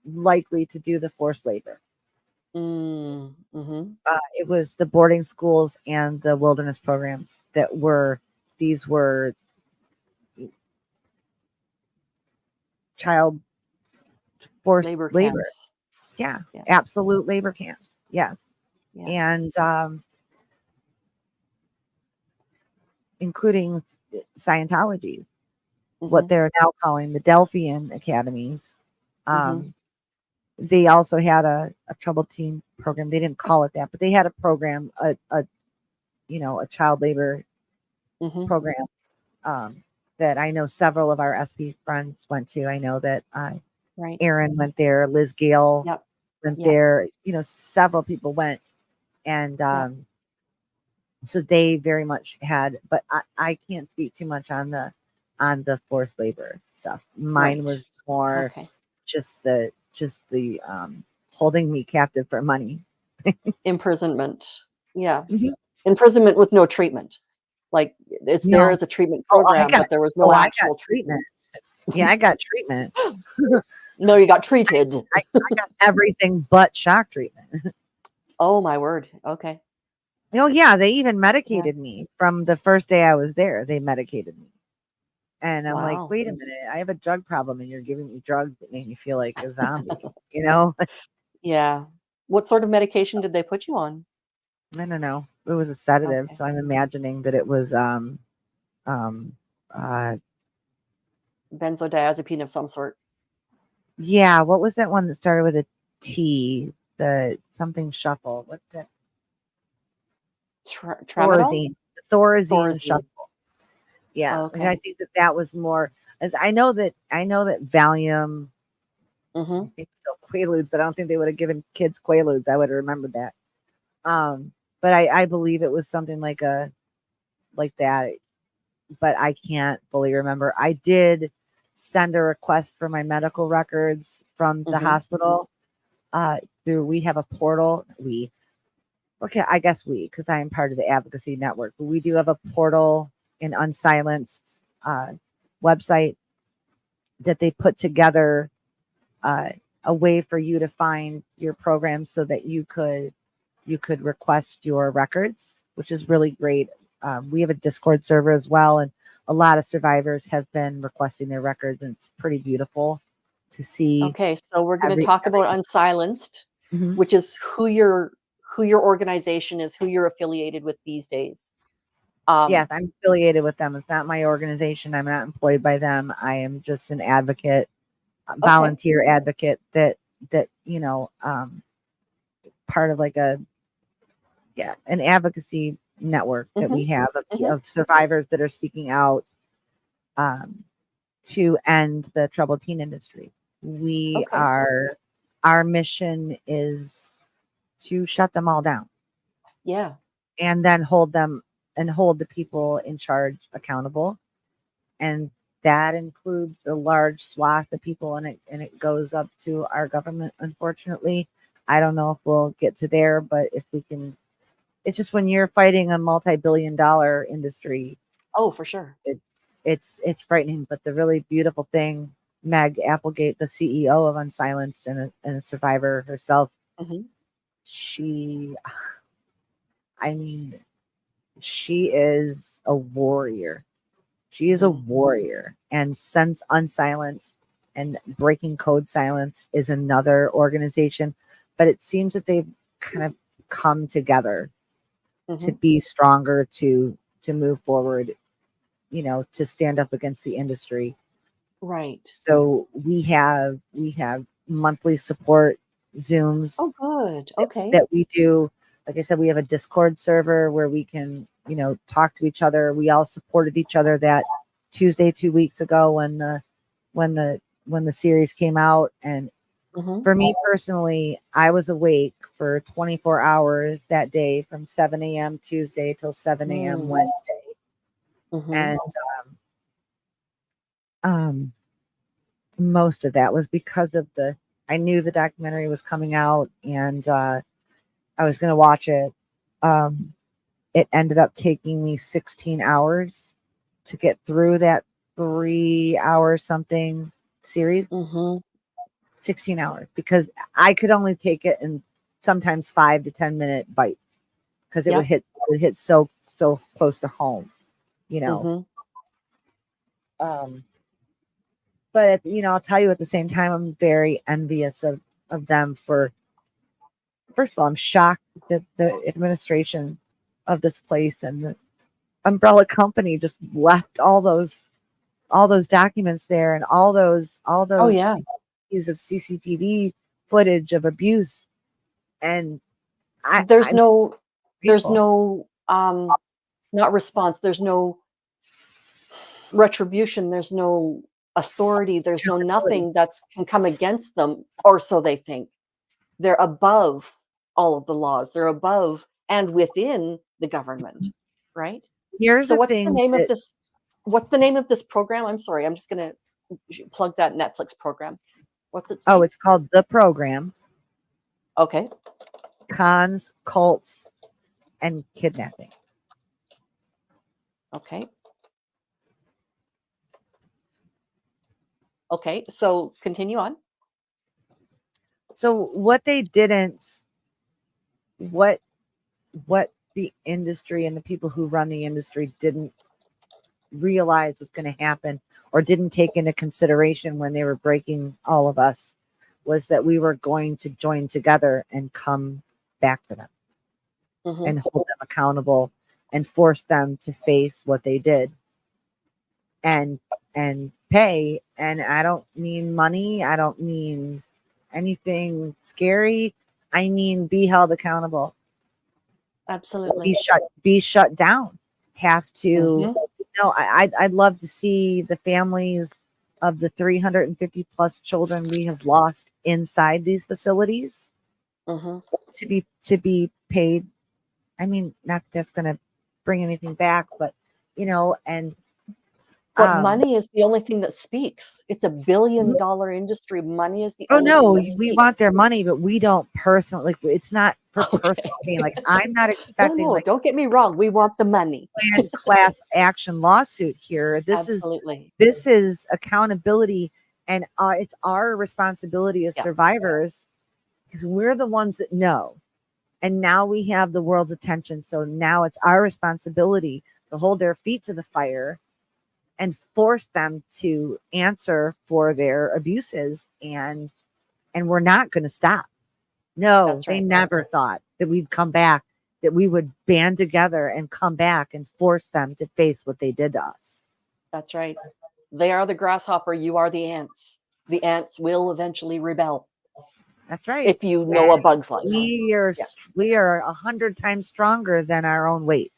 Speaker 2: likely to do the forced labor.
Speaker 1: Mm-hmm.
Speaker 2: It was the boarding schools and the wilderness programs that were child forced
Speaker 1: Labor
Speaker 2: labor.
Speaker 1: camps.
Speaker 2: Yeah,
Speaker 1: Yeah.
Speaker 2: absolute labor camps. Yes.
Speaker 1: Yeah.
Speaker 2: And including Scientology, what
Speaker 1: Mm-hmm.
Speaker 2: they're now calling the Delphian academies.
Speaker 1: Mm-hmm.
Speaker 2: Um, they also had a troubled teen program. They didn't call it that, but they had a program, a child labor
Speaker 1: Mm-hmm.
Speaker 2: program that I know several of our SP friends went to. I know that
Speaker 1: Right.
Speaker 2: Aaron went there, Liz Gale
Speaker 1: Yep.
Speaker 2: went
Speaker 1: Yep.
Speaker 2: there, several people went. And
Speaker 1: Yep.
Speaker 2: so they very much had, but I can't speak too much on the forced labor stuff. Mine
Speaker 1: Right.
Speaker 2: was more
Speaker 1: Okay.
Speaker 2: just the holding me captive for money.
Speaker 1: Imprisonment. Yeah.
Speaker 2: Mhm.
Speaker 1: Imprisonment with no treatment. Like it's there
Speaker 2: No.
Speaker 1: as a treatment
Speaker 2: Oh, I
Speaker 1: program,
Speaker 2: got
Speaker 1: but there was no
Speaker 2: I got
Speaker 1: actual
Speaker 2: treatment.
Speaker 1: treatment.
Speaker 2: Yeah, I got treatment.
Speaker 1: No, you got treated.
Speaker 2: I got everything but shock treatment.
Speaker 1: Oh my word. Okay.
Speaker 2: Oh yeah, they even
Speaker 1: Yeah.
Speaker 2: medicated me from the first day I was there. They medicated me. And I'm like,
Speaker 1: Wow.
Speaker 2: wait a minute, I have a drug problem and you're giving me drugs that make me feel like a zombie, you know?
Speaker 1: Yeah. What sort of medication did they put you on?
Speaker 2: I don't know. It was a sedative,
Speaker 1: Okay.
Speaker 2: so I'm imagining that it was um uh
Speaker 1: Benzodiazepine of some sort.
Speaker 2: yeah, what was that one that started with a T? The something shuffle. What's that?
Speaker 1: Tramadol?
Speaker 2: Thorazine. The Thorazine
Speaker 1: Thorazine.
Speaker 2: shuffle. Yeah. And I
Speaker 1: Okay.
Speaker 2: think that was more as I know that Valium,
Speaker 1: Mm-hmm.
Speaker 2: I think still Quaaludes, but I don't think they would have given kids Quaaludes. I would have remembered that. But I believe it was something like that, but I can't fully remember. I did send a request for my medical records from the
Speaker 1: Mm-hmm.
Speaker 2: hospital. Through we have a portal. I guess because I am part of the advocacy network, but we do have a portal in Unsilenced website that they put together a way for you to find your program so that you could request your records, which is really great. We have a Discord server as well, and a lot of survivors have been requesting their records, and it's pretty beautiful to see.
Speaker 1: Okay, so we're going to talk about Unsilenced,
Speaker 2: Mhm.
Speaker 1: which is who your organization is, who you're affiliated with these days.
Speaker 2: Yes, I'm affiliated with them. It's not my organization. I'm not employed by them. I am just an advocate, volunteer advocate that part of like an advocacy network that
Speaker 1: Mm-hmm.
Speaker 2: we have
Speaker 1: Mm-hmm.
Speaker 2: of survivors that are speaking out um, to end the troubled teen industry.
Speaker 1: Okay.
Speaker 2: Our mission is to shut them all down
Speaker 1: Yeah.
Speaker 2: and then hold the people in charge accountable. And that includes a large swath of people, and it goes up to our government. Unfortunately, I don't know if we'll get to there, but if we can, it's just when you're fighting a multi-billion-dollar industry,
Speaker 1: Oh, for sure.
Speaker 2: it's frightening. But the really beautiful thing, Meg Applegate, the CEO of Unsilenced and a survivor herself,
Speaker 1: Mm-hmm.
Speaker 2: she, I mean, she is a warrior. She is a
Speaker 1: Mm-hmm.
Speaker 2: warrior. And since Unsilenced and Breaking Code Silence is another organization, but it seems that they've kind of come together to
Speaker 1: Mm-hmm.
Speaker 2: be stronger, to move forward, to stand up against the industry.
Speaker 1: Right.
Speaker 2: So we have monthly support Zooms
Speaker 1: Oh, good. Okay.
Speaker 2: that we do. Like I said, we have a Discord server where we can, talk to each other. We all supported each other that Tuesday 2 weeks ago when the series came out. And
Speaker 1: Mm-hmm.
Speaker 2: for me personally, I was awake for 24 hours that day from 7 a.m. Tuesday till 7 a.m. Wednesday.
Speaker 1: Mm-hmm.
Speaker 2: And most of that was because of I knew the documentary was coming out, and I was going to watch it. It ended up taking me 16 hours to get through that 3 hour something series.
Speaker 1: Mm-hmm.
Speaker 2: 16 hours, because I could only take it in sometimes 5 to 10 minute bites, because
Speaker 1: Yep.
Speaker 2: it would hit so close to home,
Speaker 1: Mm-hmm.
Speaker 2: um but I'll tell you, at the same time, I'm very envious of them. For first of all, I'm shocked that the administration of this place and the umbrella company just left all those documents there, and all
Speaker 1: Oh,
Speaker 2: those
Speaker 1: yeah.
Speaker 2: pieces of CCTV footage of abuse. And
Speaker 1: There's
Speaker 2: I'm
Speaker 1: no, there's
Speaker 2: grateful.
Speaker 1: no, not response. There's no retribution. There's no authority. There's no
Speaker 2: accountability.
Speaker 1: nothing that can come against them, or so they think. They're above all of the laws. They're above and within the government, right?
Speaker 2: Here's
Speaker 1: So
Speaker 2: the
Speaker 1: what's the
Speaker 2: thing
Speaker 1: name of
Speaker 2: that,
Speaker 1: this? What's the name of this program? I'm sorry. I'm just going to plug that Netflix program. What's its
Speaker 2: oh,
Speaker 1: name?
Speaker 2: it's called The Program,
Speaker 1: Okay.
Speaker 2: Cons, Cults, and Kidnapping.
Speaker 1: Okay. Okay. So continue on.
Speaker 2: So what they didn't, what the industry and the people who run the industry didn't realize was going to happen, or didn't take into consideration when they were breaking all of us, was that we were going to join together and come back for them
Speaker 1: Mhm.
Speaker 2: and hold them accountable and force them to face what they did and pay. And I don't mean money, I don't mean anything scary, I mean be held accountable,
Speaker 1: Absolutely.
Speaker 2: be shut down, have to.
Speaker 1: Mhm.
Speaker 2: No, I'd love to see the families of the 350 plus children we have lost inside these facilities
Speaker 1: Mhm.
Speaker 2: to be paid. I mean, not that that's going to bring anything back, but and
Speaker 1: But money is the only thing that speaks. It's a billion-dollar industry. Money is the
Speaker 2: oh
Speaker 1: only thing
Speaker 2: no,
Speaker 1: that
Speaker 2: we
Speaker 1: speaks.
Speaker 2: want their money, but we don't personally. Like, it's not for
Speaker 1: Okay.
Speaker 2: personal gain. Like, I'm not
Speaker 1: No,
Speaker 2: expecting
Speaker 1: no, don't get me wrong. We want the money.
Speaker 2: planned class action lawsuit here.
Speaker 1: Absolutely.
Speaker 2: This is accountability, and it's our responsibility as
Speaker 1: Yeah.
Speaker 2: survivors, because we're the ones that know. And now we have the world's attention. So now it's our responsibility to hold their feet to the fire and force them to answer for their abuses. And we're not going to stop. No,
Speaker 1: That's
Speaker 2: they
Speaker 1: right.
Speaker 2: never thought that we'd come back, that we would band together and come back and force them to face what they did to us.
Speaker 1: That's right. They are the grasshopper, you are the ants. The ants will eventually rebel
Speaker 2: That's right.
Speaker 1: if you know a bug's life.
Speaker 2: We are 100 times stronger than our own weight.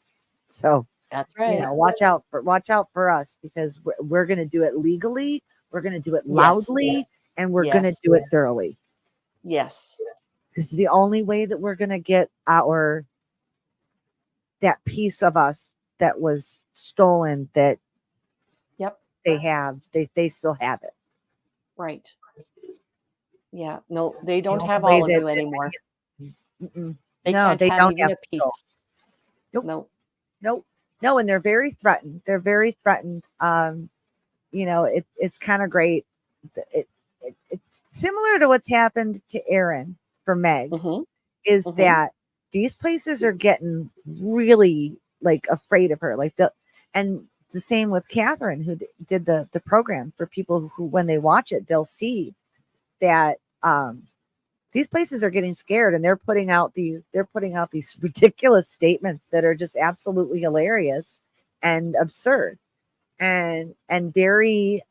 Speaker 2: So
Speaker 1: That's right.
Speaker 2: watch out for us, because we're going to do it legally, we're going to do it loudly, and we're going to do it thoroughly.
Speaker 1: Yes.
Speaker 2: This is the only way that we're going to get that piece of us that was stolen, that they still have it.
Speaker 1: Right. Yeah. No, they don't
Speaker 2: The
Speaker 1: have
Speaker 2: only
Speaker 1: all
Speaker 2: way
Speaker 1: of you anymore. They
Speaker 2: No,
Speaker 1: can't
Speaker 2: they
Speaker 1: have
Speaker 2: don't
Speaker 1: even
Speaker 2: have
Speaker 1: a piece.
Speaker 2: control.
Speaker 1: No.
Speaker 2: No, and they're very threatened. It's kind of great. It's similar to what's happened to Aaron for Meg, is that these places are getting really like afraid of her. And the same with Catherine, who did the program, for people who, when they watch it, they'll see that these places are getting scared, and they're putting out these ridiculous statements that are just absolutely hilarious and absurd, and very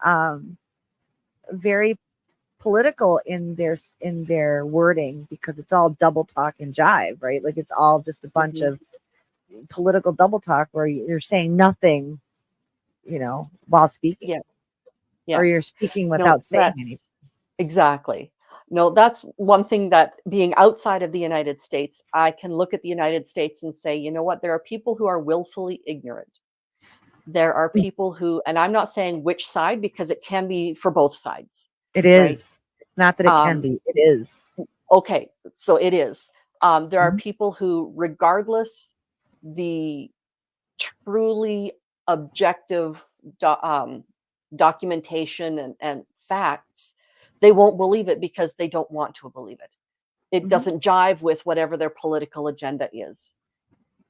Speaker 2: very political in their wording, because it's all double talk and jive, right? Like, it's all just a bunch of political double talk where you're saying nothing, while speaking. Or you're speaking without saying anything.
Speaker 1: Exactly. No, that's one thing, that being outside of the United States, I can look at the United States and say, you know what? There are people who are willfully ignorant. There are people who, and I'm not saying which side, because it can be for both sides.
Speaker 2: It is. Not that it can be. It is.
Speaker 1: Okay, so it is. There are people who, regardless the truly objective documentation and facts, they won't believe it because they don't want to believe it. It doesn't jive with whatever their political agenda is.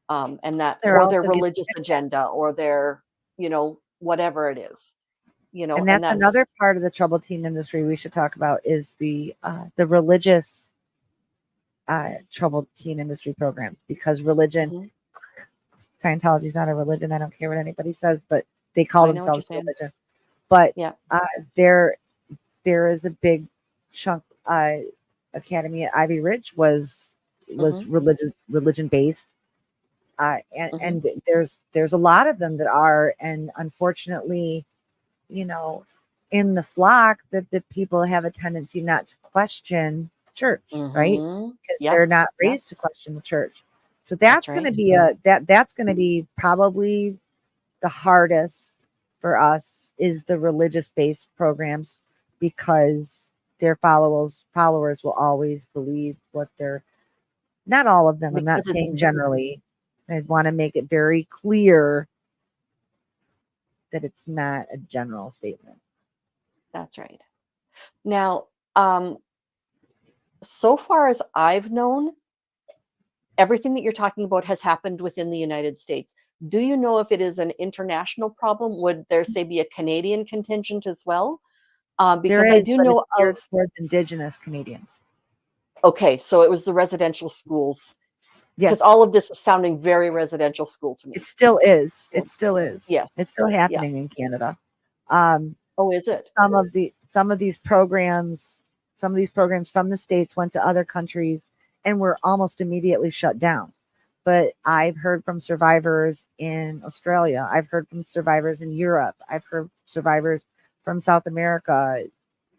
Speaker 1: And that, or their religious agenda, or their, whatever it is.
Speaker 2: And that's another part of the troubled teen industry we should talk about, is the religious troubled teen industry program, because religion, Scientology is not a religion. I don't care what anybody says, but they call themselves religion. But there is a big chunk. Academy at Ivy Ridge was religion based, and there's a lot of them that are, and unfortunately, in the flock that the people have a tendency not to question church, right? Because
Speaker 1: Yep.
Speaker 2: they're not
Speaker 1: Yep.
Speaker 2: raised to question the church. So that's going to be that's going to be probably the hardest for us, is the religious based programs, because their followers will always believe what they're, not all of them, I'm not
Speaker 1: Because it's
Speaker 2: saying generally. I want to make it very clear that it's not a general statement.
Speaker 1: That's right. Now, so far as I've known, everything that you're talking about has happened within the United States. Do you know if it is an international problem? Would there, say, be a Canadian contingent as well? Because
Speaker 2: There
Speaker 1: I
Speaker 2: is,
Speaker 1: do
Speaker 2: but
Speaker 1: know
Speaker 2: it's geared
Speaker 1: of,
Speaker 2: towards Indigenous Canadians.
Speaker 1: okay, so it was the residential schools, because
Speaker 2: Yes,
Speaker 1: all of this is sounding very residential school to me.
Speaker 2: it still is.
Speaker 1: So,
Speaker 2: It still is.
Speaker 1: yes.
Speaker 2: It's still
Speaker 1: Yeah.
Speaker 2: happening in Canada. Um,
Speaker 1: Oh, is it?
Speaker 2: some of these programs from the States went to other countries and were almost immediately shut down. But I've heard from survivors in Australia. I've heard from survivors in Europe. I've heard survivors from South America,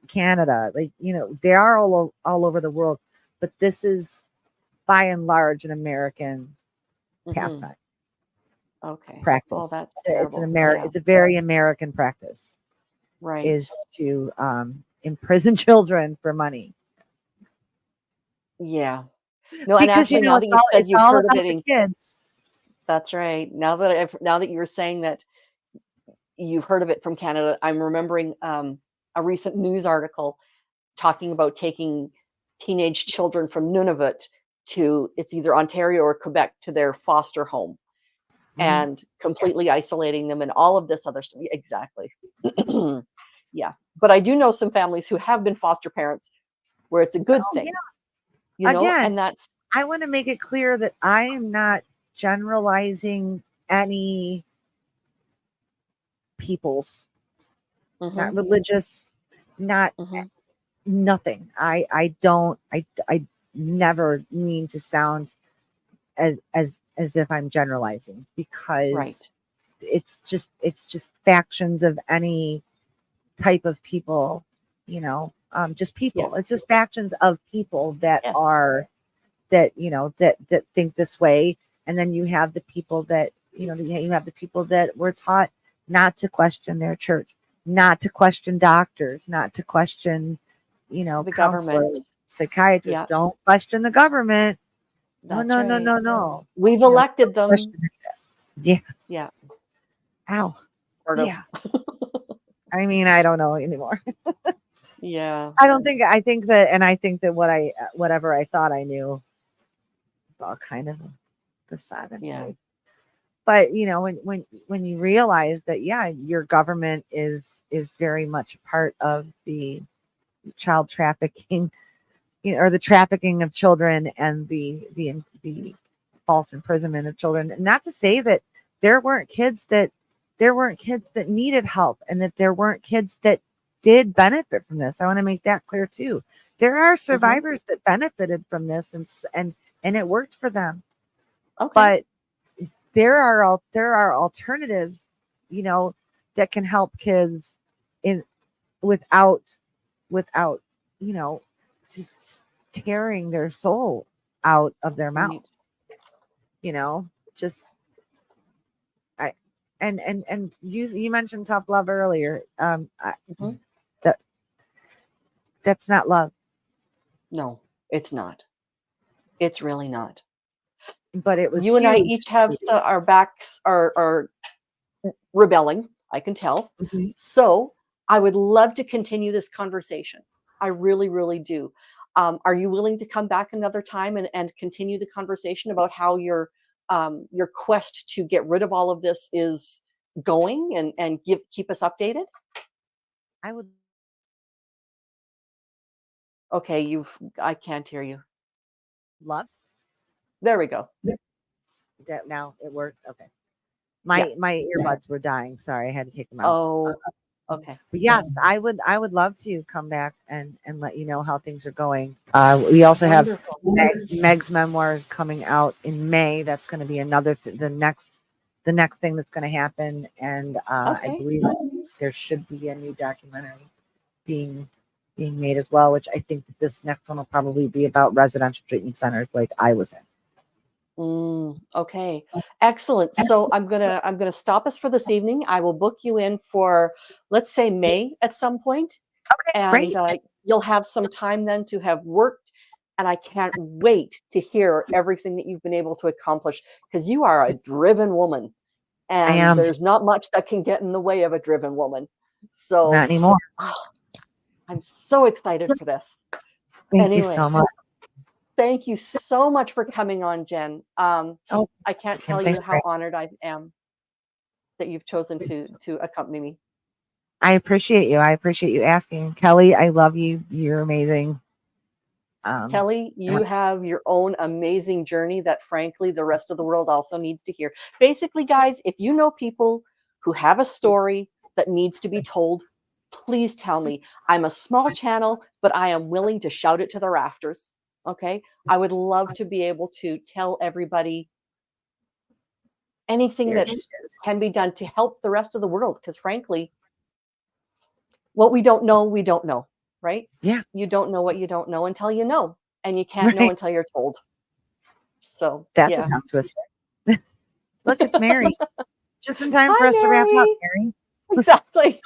Speaker 2: Canada. Like, you know, they are all over the world. But this is by and large an American pastime.
Speaker 1: Okay.
Speaker 2: Practice.
Speaker 1: Oh, that's
Speaker 2: It's an
Speaker 1: terrible.
Speaker 2: It's a very American practice.
Speaker 1: Right.
Speaker 2: Is to imprison children for money.
Speaker 1: Yeah. No, and
Speaker 2: Because
Speaker 1: actually, now that you said you've heard of it in
Speaker 2: kids.
Speaker 1: That's right. Now that you're saying that you've heard of it from Canada, I'm remembering a recent news article talking about taking teenage children from Nunavut to, it's either Ontario or Quebec, to their foster home, and completely isolating them and all of this other stuff. Exactly. Yeah. But I do know some families who have been foster parents where it's a good thing.
Speaker 2: Yeah.
Speaker 1: You know,
Speaker 2: Again,
Speaker 1: and that's,
Speaker 2: I want to make it clear that I am not generalizing any peoples, not religious, not nothing. I never mean to sound as if I'm generalizing, because it's just factions of any type of people, you know, just people. It's just factions of people that are, that, you know, that think this way. And then you have the people that, you know, you have the people that were taught not to question their church, not to question doctors, not to question, you know,
Speaker 1: the
Speaker 2: counselors,
Speaker 1: government,
Speaker 2: psychiatrists. Don't question the government.
Speaker 1: That's
Speaker 2: No.
Speaker 1: We've elected them.
Speaker 2: Yeah.
Speaker 1: Yeah.
Speaker 2: Ow.
Speaker 1: Sort of.
Speaker 2: I mean, I don't know anymore.
Speaker 1: Yeah.
Speaker 2: I think that whatever I thought I knew was all kind of a facade.
Speaker 1: Yeah.
Speaker 2: But you know, when you realize that, your government is very much a part of the child trafficking, you know, or the trafficking of children, and the false imprisonment of children. And not to say that there weren't kids that needed help, and that there weren't kids that did benefit from this. I want to make that clear too. There are survivors that benefited from this, and it worked for them.
Speaker 1: Okay.
Speaker 2: But there are alternatives, you know, that can help kids without, you know, just tearing their soul out of their mouth. You know, just and you mentioned tough love earlier. That's not love.
Speaker 1: No, it's not. It's really not.
Speaker 2: But it was
Speaker 1: you
Speaker 2: huge.
Speaker 1: and I each have our backs are rebelling. I can tell. So I would love to continue this conversation. I really, really do. Are you willing to come back another time and continue the conversation about how your quest to get rid of all of this is going, and keep us updated?
Speaker 2: I would.
Speaker 1: Okay, I can't hear you.
Speaker 2: Love.
Speaker 1: There we go.
Speaker 2: That now it worked. Okay. My earbuds were dying. Sorry, I had to take them out.
Speaker 1: Oh, okay.
Speaker 2: But yes, I would love to come back and let you know how things are going. We also have Meg's memoirs coming out in May. That's going to be another the next thing that's going to happen. And I believe there should be a new documentary being made as well, which I think that this next one will probably be about residential treatment centers like I was in.
Speaker 1: Okay, excellent. So I'm gonna stop us for this evening. I will book you in for, let's say, May at some point,
Speaker 2: Okay,
Speaker 1: and
Speaker 2: great.
Speaker 1: you'll have some time then to have worked. And I can't wait to hear everything that you've been able to accomplish, because you are a driven woman,
Speaker 2: I
Speaker 1: and
Speaker 2: am.
Speaker 1: there's not much that can get in the way of a driven woman. So
Speaker 2: Not anymore.
Speaker 1: I'm so excited for this.
Speaker 2: Thank you
Speaker 1: Anyway,
Speaker 2: so much.
Speaker 1: thank you so much for coming on, Jen.
Speaker 2: Oh,
Speaker 1: I can't tell you
Speaker 2: thanks,
Speaker 1: how
Speaker 2: Ray.
Speaker 1: honored I am that you've chosen to accompany me.
Speaker 2: I appreciate you. I appreciate you asking. Kelly, I love you. You're amazing.
Speaker 1: Kelly, you have your own amazing journey that, frankly, the rest of the world also needs to hear. Basically, guys, if you know people who have a story that needs to be told, please tell me. I'm a small channel, but I am willing to shout it to the rafters. Okay. I would love to be able to tell everybody anything
Speaker 2: There
Speaker 1: that
Speaker 2: she is.
Speaker 1: can be done to help the rest of the world. Because, frankly, what we don't know, we don't know, right?
Speaker 2: Yeah.
Speaker 1: You don't know what you don't know until you know, and you can't know
Speaker 2: Right.
Speaker 1: until you're told. So
Speaker 2: That's
Speaker 1: yeah.
Speaker 2: a tongue twister. Look, it's Mary. Just in time for
Speaker 1: Hi,
Speaker 2: us to wrap up,
Speaker 1: Mary.
Speaker 2: Mary.
Speaker 1: Exactly.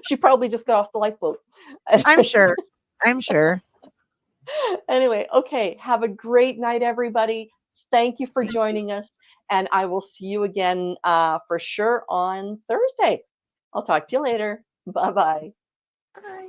Speaker 1: She probably just got off the lifeboat.
Speaker 2: I'm sure. I'm sure.
Speaker 1: Anyway, okay. Have a great night, everybody. Thank you for joining us, and I will see you again for sure on Thursday. I'll talk to you later. Bye-bye.
Speaker 2: Bye.